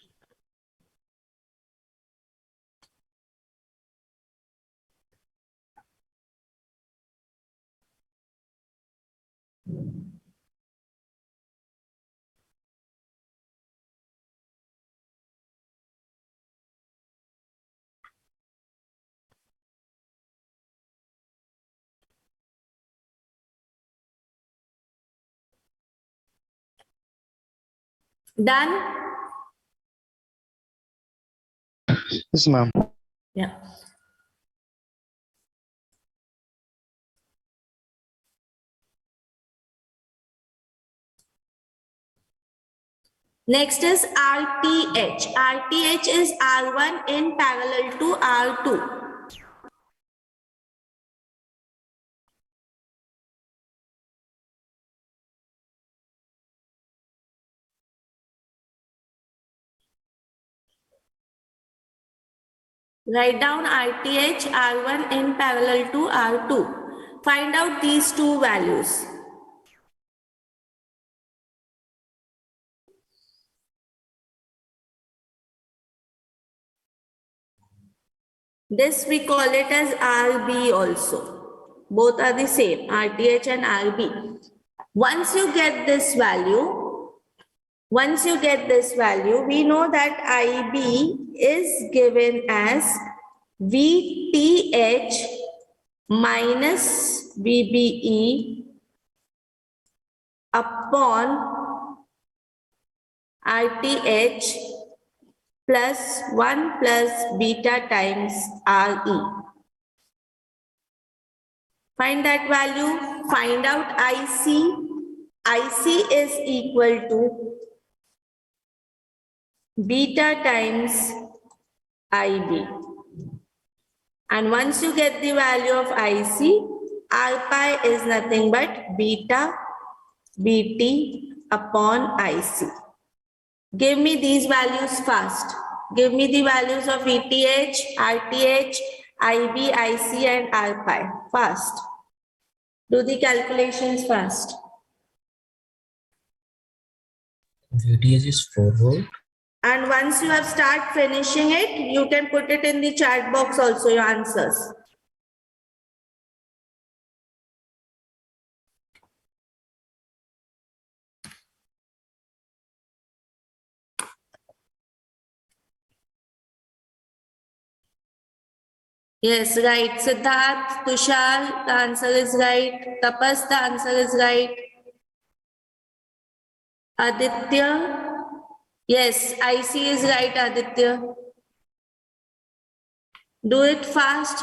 Done? Yes, ma'am. Yeah. Next is RTH. RTH is R1 in parallel to R2. Write down RTH, R1 in parallel to R2. Find out these two values. This we call it as RB also. Both are the same, RTH and RB. Once you get this value, we know that IB is given as VTH minus VBE upon RTH plus 1 plus beta times RE. Find that value, find out IC. IC is equal to beta times IB. And once you get the value of IC, R pi is nothing but beta BT upon IC. Give me these values fast. Give me the values of VTH, RTH, IB, IC and R pi. Fast. Do the calculations fast. VTH is 4 volt. And once you have started finishing it, you can put it in the chat box also, your answers. Yes, right. Siddharth, Tushar, the answer is right. Tapas, the answer is right. Aditya. Yes, IC is right, Aditya. Do it fast.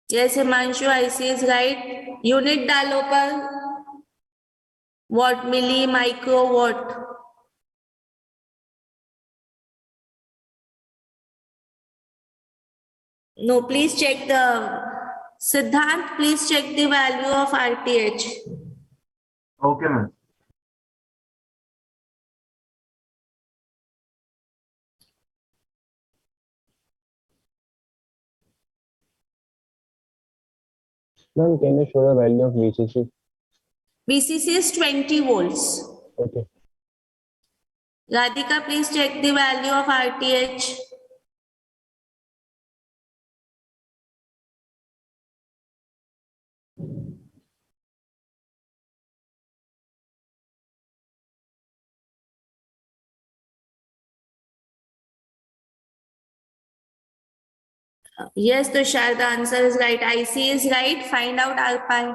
Yes, Himanshu, IC is right. Unit डालो पर. Watt, milli, micro, watt. No, please check the Siddhant, please check the value of RTH. Okay, ma'am. Ma'am, can you show the value of VCC? VCC is 20 volts. Okay. Radhika, please check the value of RTH. Yes, Tushar, the answer is right. IC is right. Find out R pi.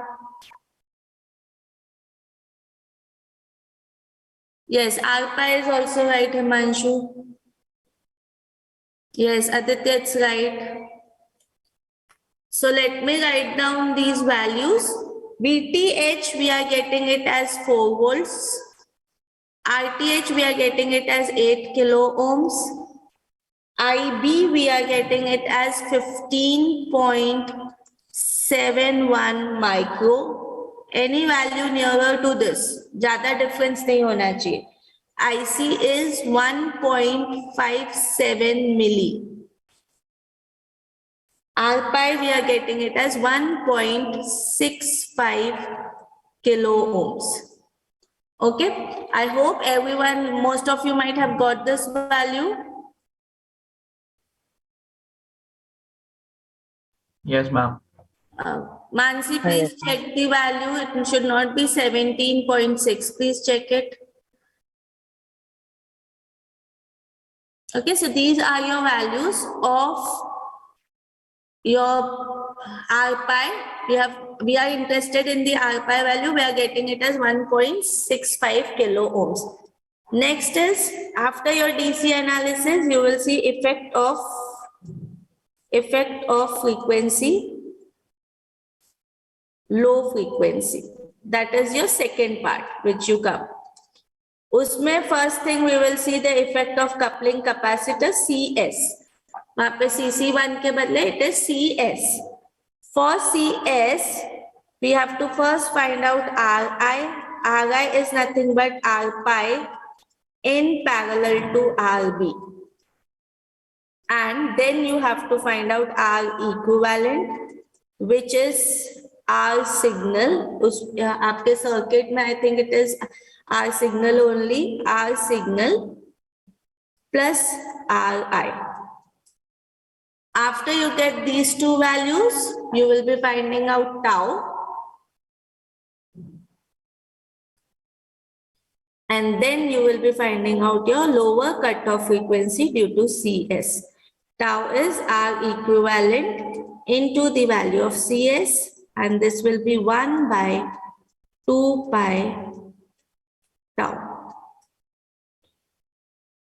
Yes, R pi is also right, Himanshu. Yes, Aditya, it's right. So let me write down these values. VTH, we are getting it as 4 volts. RTH, we are getting it as 8 kilo ohms. IB, we are getting it as 15.71 micro. Any value nearer to this. Zyada difference nahi hona chahiye. IC is 1.57 milli. R pi, we are getting it as 1.65 kilo ohms. Okay. I hope everyone, most of you might have got this value. Yes, ma'am. Mansi, please check the value. It should not be 17.6. Please check it. Okay, so these are your values of your R pi, we are interested in the R pi value. We are getting it as 1.65 kilo ohms. Next is, after your DC analysis, you will see effect of frequency, low frequency. That is your second part which you come. उसमें first thing we will see the effect of coupling capacitor CS. वहाँ पे CC1 के बदले it is CS. For CS, we have to first find out RI. RI is nothing but R pi in parallel to RB. And then you have to find out R equivalent, which is R signal. आपके circuit में I think it is R signal only, R signal plus RI. After you get these two values, you will be finding out tau. And then you will be finding out your lower cutoff frequency due to CS. Tau is R equivalent into the value of CS, and this will be 1 by 2 pi tau.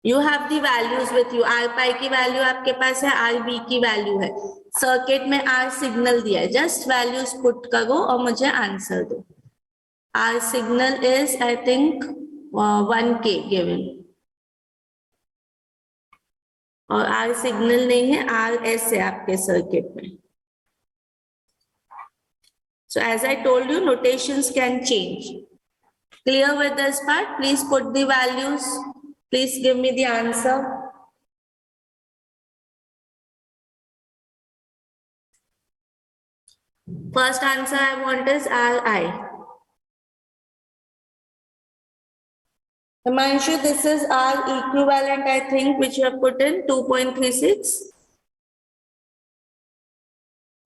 You have the values with you. R pi की value आपके पास है, RB की value है. Circuit में R signal दिया है. Just values put करो और मुझे answer दो. R signal is I think 1K given. और R signal नहीं है, RS है आपके circuit में. So as I told you, notations can change. Clear with this part? Please put the values. Please give me the answer. First answer I want is RI. Himanshu, this is R equivalent, I think, which you have put in 2.36.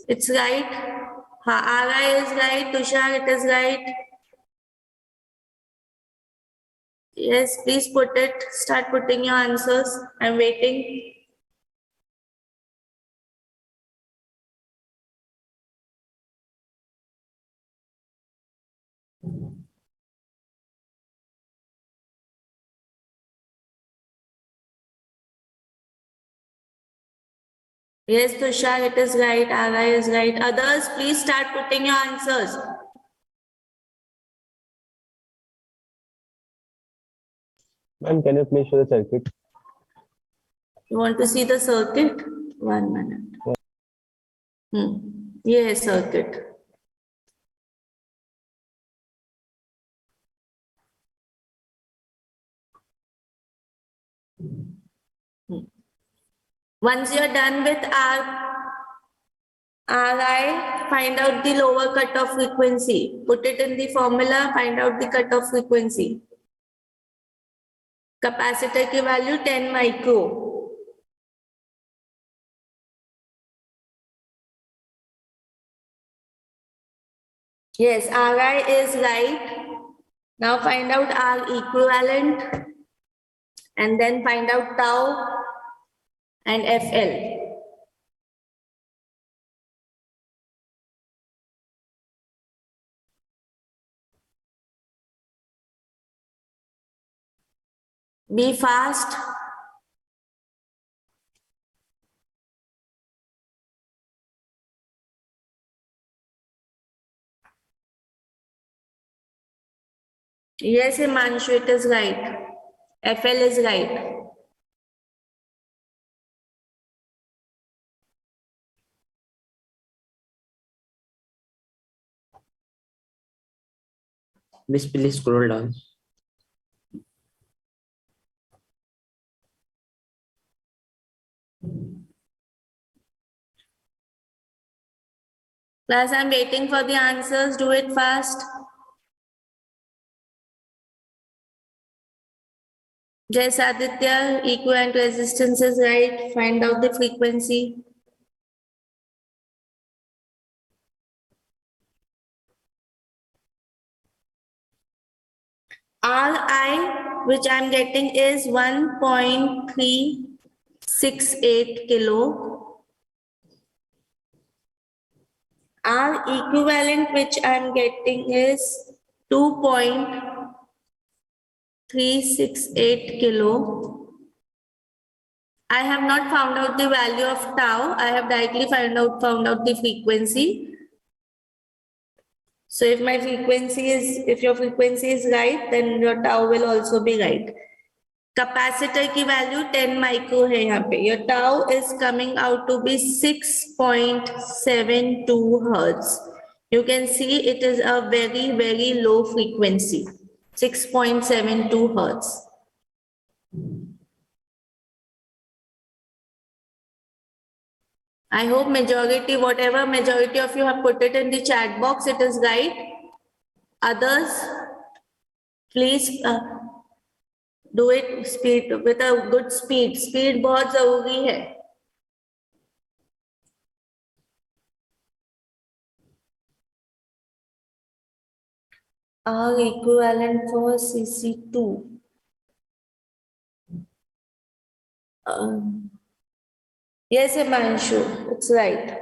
It's right. RI is right. Tushar, it is right. Yes, please put it. Start putting your answers. I'm waiting. Yes, Tushar, it is right. RI is right. Others, please start putting your answers. Ma'am, can you please show the circuit? You want to see the circuit? 1 minute. Yes, circuit. Once you're done with RI, find out the lower cutoff frequency. Put it in the formula, find out the cutoff frequency. Capacitor की value 10 micro. Yes, RI is right. Now find out R equivalent and then find out tau and FL. Be fast. Yes, Himanshu, it is right. FL is right. Miss, please scroll down. Class, I'm waiting for the answers. Do it fast. Yes, Aditya, equivalent resistance is right. Find out the frequency. RI, which I'm getting is 1.368 kilo. R equivalent which I'm getting is 2.368 kilo. I have not found out the value of tau. I have directly found out the frequency. So if my frequency is, if your frequency is right, then your tau will also be right. Capacitor की value 10 micro है यहाँ पे. Your tau is coming out to be 6.72 hertz. You can see it is a very, very low frequency. 6.72 hertz. I hope majority, whatever majority of you have put it in the chat box, it is right. Others, please do it speed with a good speed. Speed बहुत जरूरी है. R equivalent for CC2. Yes, Himanshu, it's right.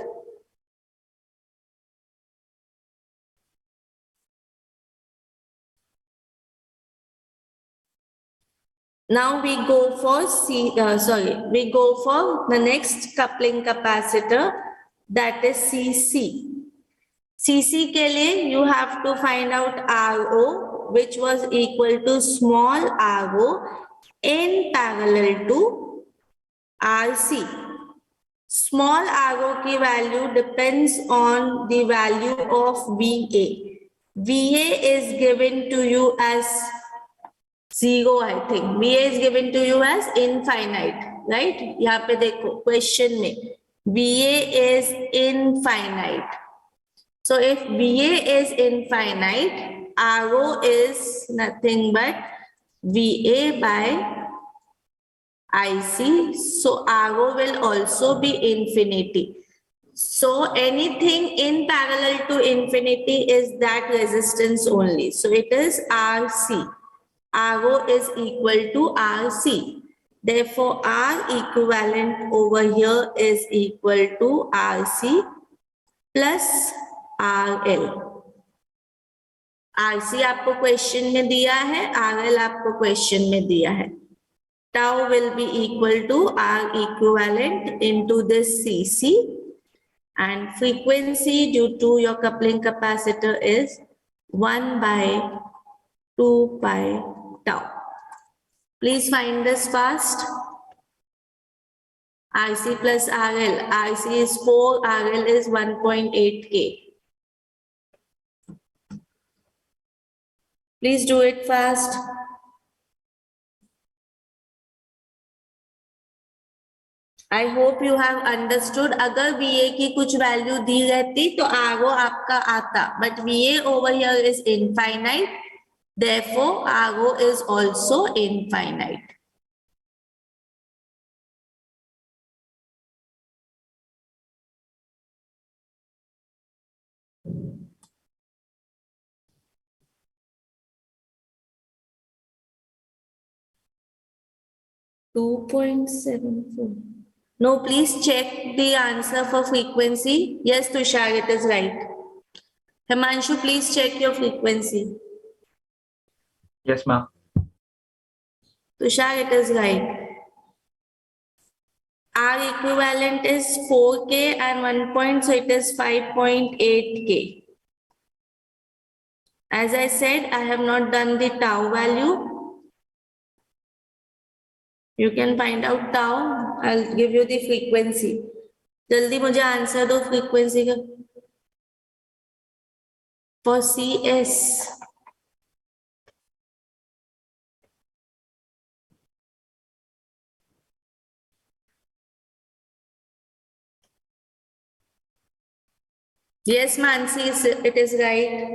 Now we go for we go for the next coupling capacitor, that is CC. CC के लिए you have to find out RO, which was equal to small RO in parallel to RC. Small RO की value depends on the value of VA. VA is given to you as 0, I think. VA is given to you as infinite, right? यहाँ पे देखो question में VA is infinite. So if VA is infinite, RO is nothing but VA by IC. So RO will also be infinity. So anything in parallel to infinity is that resistance only. So it is RC. RO is equal to RC. Therefore, R equivalent over here is equal to RC plus RL. RC आपको question में दिया है, RL आपको question में दिया है. Tau will be equal to R equivalent into this CC, and frequency due to your coupling capacitor is 1 by 2 pi tau. Please find this fast. RC plus RL. RC is 4, RL is 1.8K. Please do it fast. I hope you have understood. अगर VA की कुछ value दी रहती तो RO आपका आता, but VA over here is infinite. Therefore, RO is also infinite. .74. No, please check the answer for frequency. Yes, Tushar, it is right. Himanshu, please check your frequency. Yes, ma'am. Tushar, it is right. R equivalent is 4K and 1 point, so it is 5.8K. As I said, I have not done the tau value. You can find out tau. I'll give you the frequency. जल्दी मुझे answer दो frequency का. For CS. Yes, Mansi, it is right.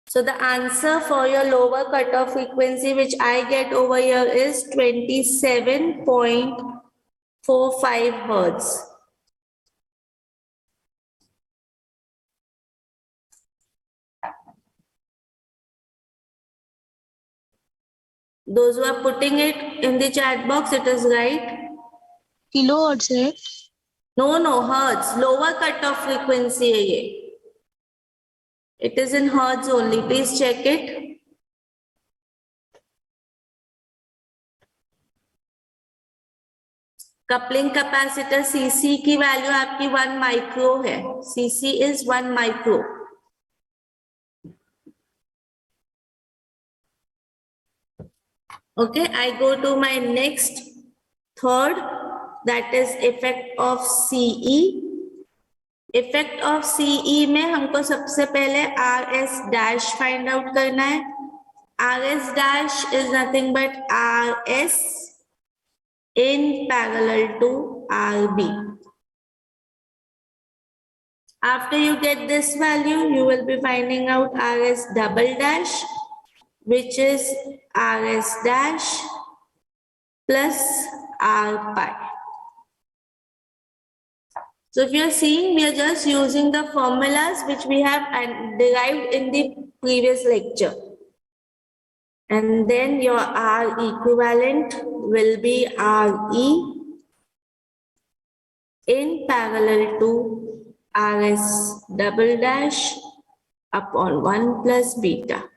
So the answer for your lower cutoff frequency, which I get over here, is 27.45 hertz. Those who are putting it in the chat box, it is right. Kilohertz, right? No, hertz. Lower cutoff frequency है ये. It is in hertz only. Please check it. Coupling capacitor CC की value आपकी 1 micro है. CC is 1 micro. Okay, I go to my next third, that is effect of CE. Effect of CE में हमको सबसे पहले RS dash find out करना है. RS dash is nothing but RS in parallel to RB. After you get this value, you will be finding out RS double dash, which is RS dash plus R pi. So if you're seeing, we are just using the formulas which we have derived in the previous lecture. And then your R equivalent will be RE in parallel to RS double dash upon 1 plus beta.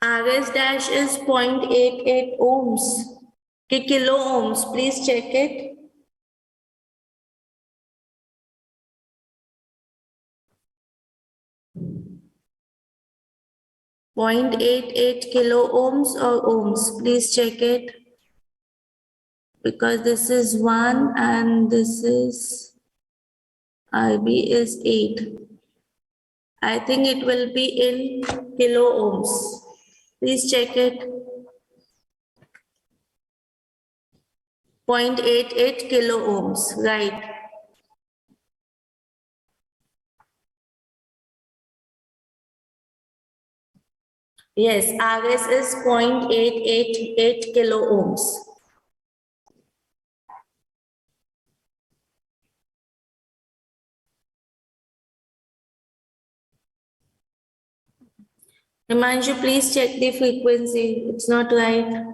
RS dash is 0.88 ohms. Kilo ohms, please check it. Kilo ohms or ohms, please check it. Because this is 1 and this is RB is 8. I think it will be in kilo ohms. Please check it. 0.88 kilo ohms, right? Yes, RS is 0.888 kilo ohms. Himanshu, please check the frequency. It's not right.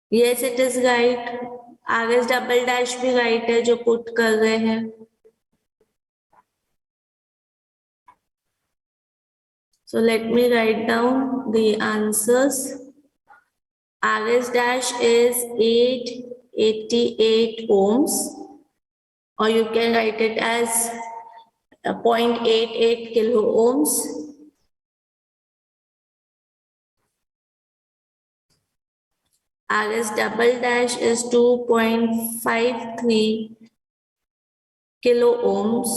Yes, it is right. RS double dash भी right है जो put कर रहे हैं. So let me write down the answers. RS dash is 888 ohms, or you can write it as 0.88 kilo ohms. RS double dash is 2.53 kilo ohms.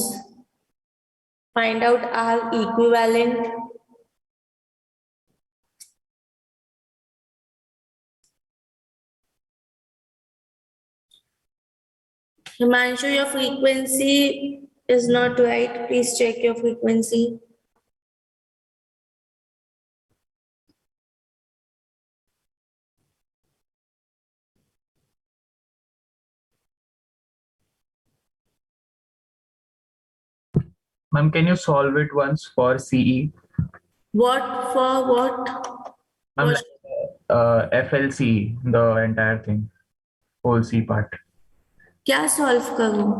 Find out R equivalent. Himanshu, your frequency is not right. Please check your frequency. Ma'am, can you solve it once for CE? What for what? Ma'am, What- FLC, the entire thing, whole C part. क्या solve करूं?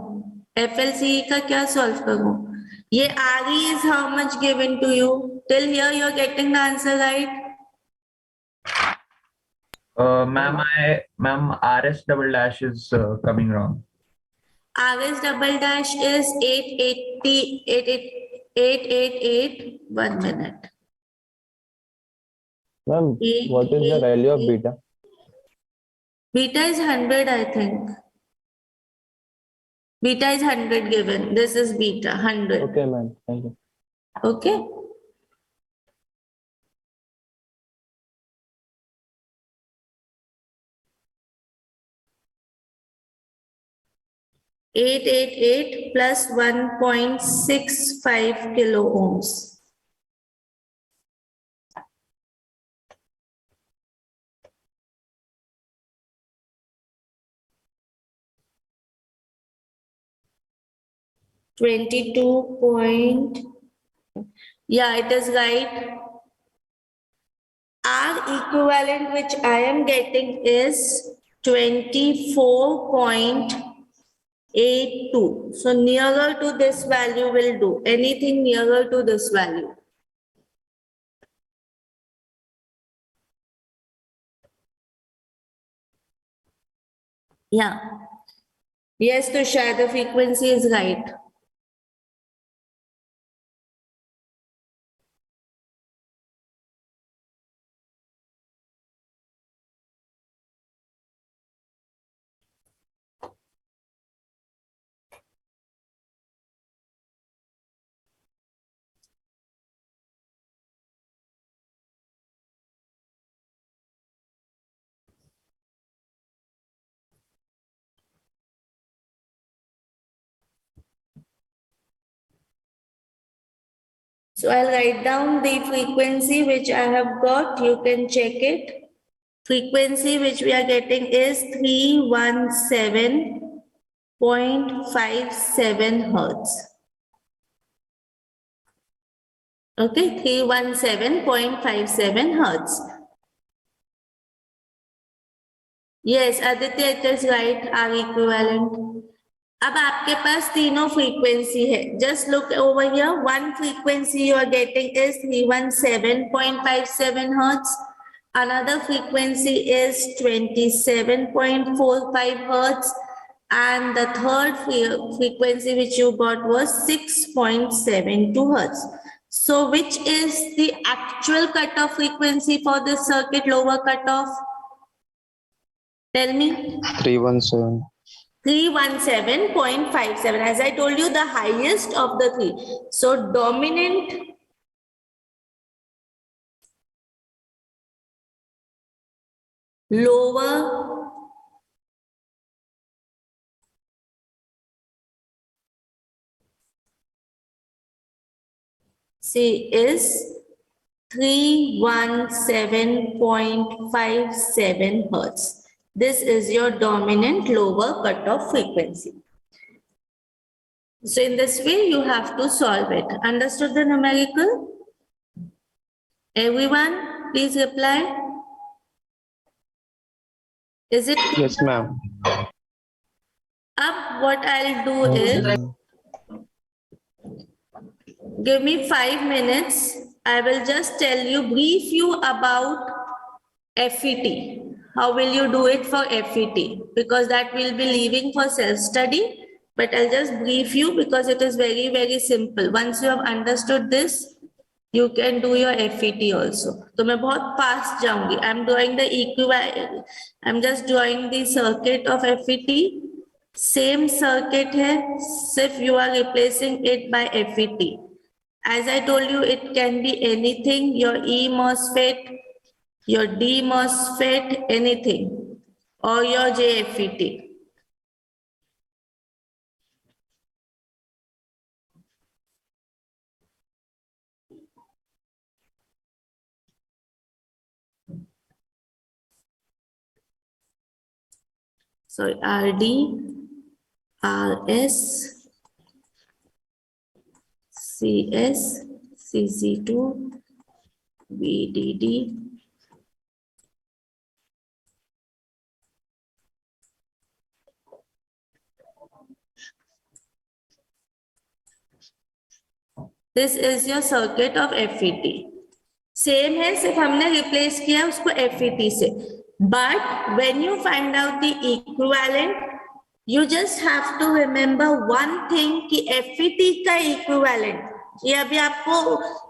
FLCE का क्या solve करूं? ये RE is how much given to you? Till here you are getting the answer right? Ma'am, RS double dash is coming wrong. RS double dash is 880, 888, 1 minute. Ma'am, what is the value of beta? Beta is 100, I think. Beta is 100 given. This is beta, 100. Okay, ma'am. Thank you. Okay. (888) plus 1.65 kilo ohms. (22 point). Yeah, it is right. R equivalent which I am getting is 24.82. So nearer to this value will do. Anything nearer to this value. Yeah. Yes, Tushar, the frequency is right. So I'll write down the frequency which I have got. You can check it. Frequency which we are getting is 317.57 hertz. Okay, 317.57 hertz. Yes, Aditya, it is right, R equivalent. अब आपके पास तीनों frequency है. Just look over here. One frequency you are getting is 317.57 hertz. Another frequency is 27.45 hertz. And the third frequency which you got was 6.72 hertz. So which is the actual cutoff frequency for this circuit, lower cutoff? Tell me. 317. 317.57. As I told you, the highest of the three. So dominant lower C is 317.57 hertz. This is your dominant lower cutoff frequency. So in this way, you have to solve it. Understood the numerical? Everyone, please reply. Is it? Yes, ma'am. Up, what I'll do is, give me 5 minutes. I will just brief you about FET. How will you do it for FET? Because that will be leaving for self-study. But I'll just brief you because it is very, very simple. Once you have understood this, you can do your FET also. So मैं बहुत fast जाऊंगी. I'm doing the equivalent. I'm just drawing the circuit of FET. Same circuit है, सिर्फ you are replacing it by FET. As I told you, it can be anything. Your E MOSFET, your D MOSFET, anything, or your JFET. Sorry, RD, RS, CS, CC2, VDD, this is your circuit of FET. Same है, सिर्फ हमने replace किया उसको FET से. But when you find out the equivalent, You just have to remember one thing कि FET का equivalent, ये अभी आपको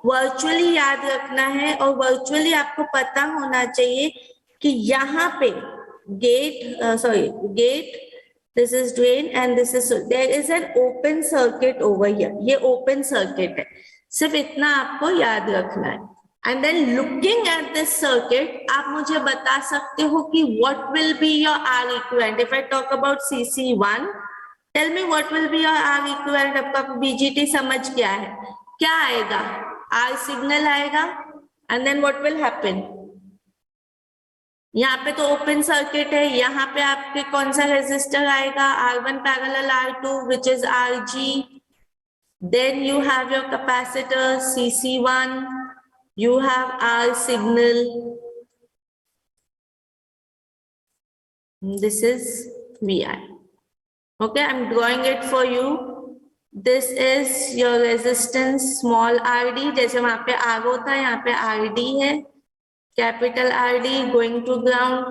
वर्चुअली याद रखना है और वर्चुअली आपको पता होना चाहिए कि यहाँ पे gate, this is drain and this is, there is an open circuit over here. ये open circuit है, सिर्फ इतना आपको याद रखना है. And then looking at this circuit, आप मुझे बता सकते हो कि what will be your R equivalent. If I talk about CC1, tell me what will be your R equivalent. आपका BGT समझ क्या है? क्या आएगा? R signal आएगा. And then what will happen? यहाँ पे तो ओपन सर्किट है, यहाँ पे आपके कौन सा रेजिस्टर आएगा? R1 parallel R2, which is RG. Then you have your capacitor CC1. You have R signal. This is VI. Okay, I'm drawing it for you. This is your resistance small RD. जैसे वहां पे R था, यहाँ पे RD है. Capital RD going to ground.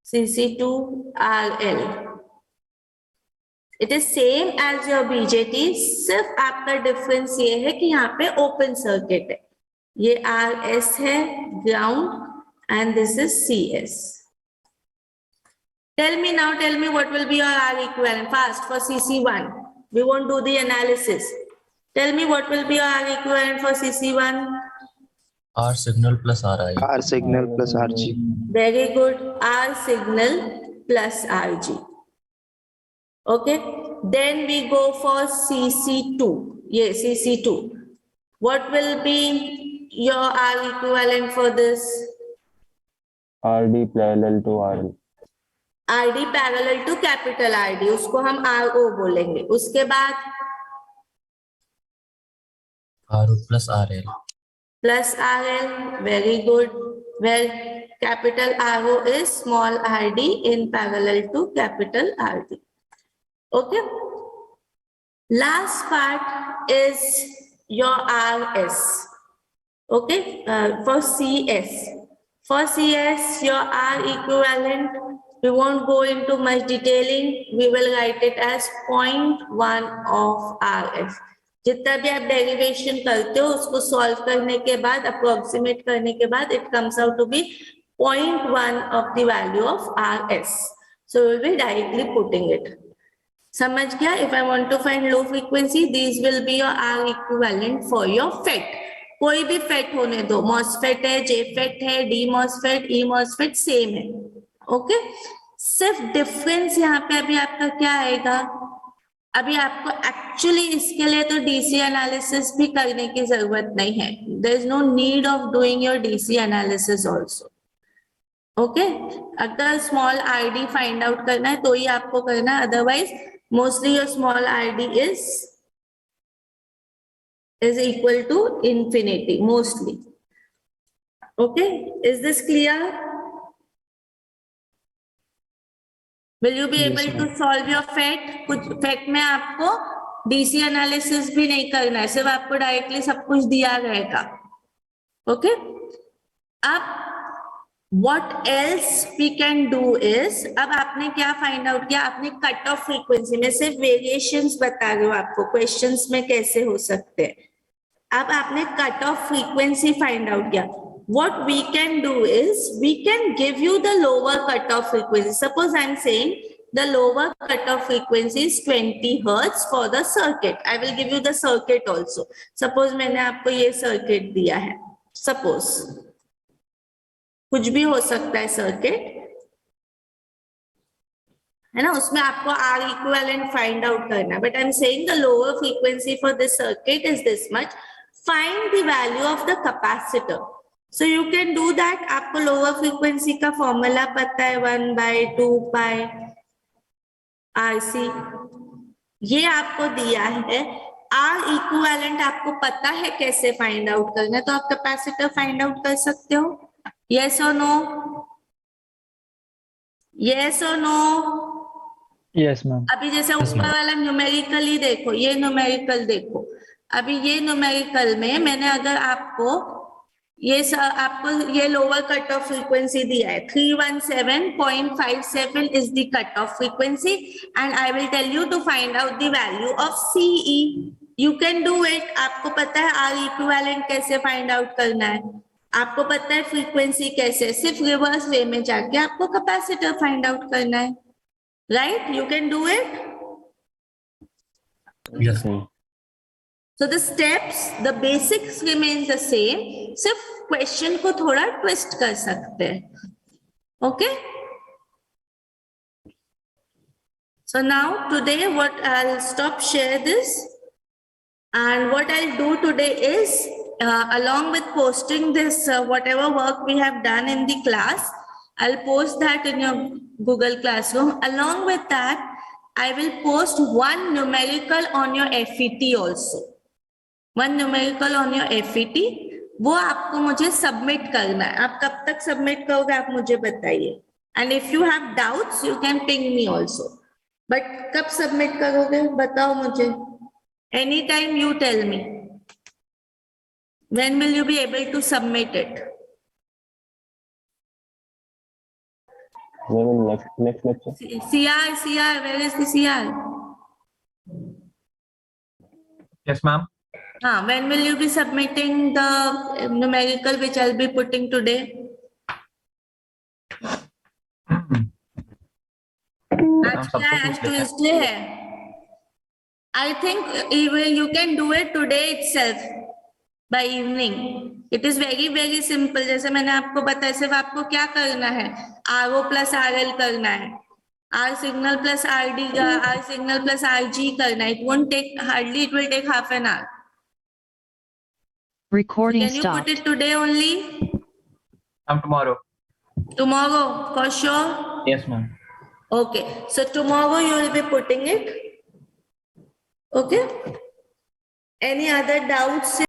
CC2 RL. It is same as your BJT, सिर्फ आपका difference ये है कि यहाँ पे ओपन सर्किट है. ये RS है ground and this is CS. Tell me now, tell me what will be your R equivalent fast for CC1. We won't do the analysis. Tell me what will be your R equivalent for CC1. R signal plus RI. R signal plus RG. Very good. R signal plus RG. Okay. Then we go for CC2. Yes, CC2. What will be your R equivalent for this? RD parallel to RL. RD parallel to capital RD. उसको हम RO बोलेंगे. उसके बाद RO plus RL. plus RL. Very good. Well, capital RO is small RD in parallel to capital RD. Okay. Last part is your RS. Okay. For CS. For CS, your R equivalent, we won't go into much detailing. We will write it as 0.1 of RS. जितना भी आप derivation करते हो उसको solve करने के बाद approximate करने के बाद it comes out to be 0.1 of the value of RS. So we will be directly putting it. समझ गया? If I want to find low frequency, these will be your R equivalent for your FET. कोई भी FET होने दो, MOSFET है, JFET है, DMOSFET, EMOSFET same है. Okay. सिर्फ डिफरेंस यहाँ पे अभी आपका क्या आएगा? अभी आपको एक्चुअली इसके लिए तो डीसी एनालिसिस भी करने की जरूरत नहीं है. There is no need of doing your DC analysis also. Okay. अगर स्मॉल आरडी फाइंड आउट करना है तो ही आपको करना है, otherwise mostly your small R D is equal to infinity mostly. Okay, is this clear? Will you be able to solve your FET? कुछ FET में आपको DC analysis भी नहीं करना है, सिर्फ आपको डायरेक्टली सब कुछ दिया रहेगा. Okay? अब what else we can do is, अब आपने क्या फाइंड आउट किया? आपने कट ऑफ फ्रीक्वेंसी में सिर्फ वेरिएशंस बता रहे हो आपको क्वेश्चंस में कैसे हो सकते हैं. अब आपने cut off frequency find out किया. What we can do is we can give you the lower cutoff frequency. Suppose I am saying the lower cutoff frequency is 20 hertz for the circuit. I will give you the circuit also. Suppose मैंने आपको ये circuit दिया है. Suppose कुछ भी हो सकता है circuit, है ना? उसमें आपको R equivalent find out करना. But I am saying the lower frequency for this circuit is this much. Find the value of the capacitor. So you can do that. आपको lower frequency का formula पता है 1/2 pi RC. ये आपको दिया है. R equivalent आपको पता है कैसे find out करना है, तो आप capacitor find out कर सकते हो. Yes or no? Yes or no? Yes, ma'am. अभी जैसे ऊपर वाला न्यूमेरिकली देखो, ये न्यूमेरिकल देखो. अभी ये न्यूमेरिकल में मैंने अगर आपको ये आपको ये लोअर कट ऑफ फ्रीक्वेंसी दिया है 317.57 is the cut off frequency and I will tell you to find out the value of CE. You can do it. आपको पता है आर इक्विवेलेंट कैसे फाइंड आउट करना है, आपको पता है फ्रीक्वेंसी कैसे, सिर्फ रिवर्स वे में जाके आपको कैपेसिटर फाइंड आउट करना है. Right, you can do it. Yes. So the steps, the basics remains the same. सिर्फ क्वेश्चन को थोड़ा ट्विस्ट कर सकते हैं. Okay? So now today what I'll stop share this, and what I'll do today is along with posting this whatever work we have done in the class, I'll post that in your Google Classroom. Along with that, I will post one numerical on your FET also. One numerical on your FET. वो आपको मुझे submit करना है. आप कब तक submit करोगे आप मुझे बताइए. And if you have doubts you can ping me also. But कब सबमिट करोगे बताओ मुझे. Any time you tell me. When will you be able to submit it? Maybe next lecture. CR, where is the CR? Yes, ma'am. When will you be submitting the numerical which I'll be putting today? आज Tuesday है. I think you can do it today itself by evening. It is very simple. जैसे मैंने आपको बताया, सिर्फ आपको क्या करना है, RO plus RL करना है, R signal plus RD, R signal plus RG करना है. It won't take hardly, it will take half an hour. Recording Can you stopped. put it today only? Tomorrow. Tomorrow, for sure? Yes, ma'am. Okay, so tomorrow you will be putting it. Okay? Any other doubts?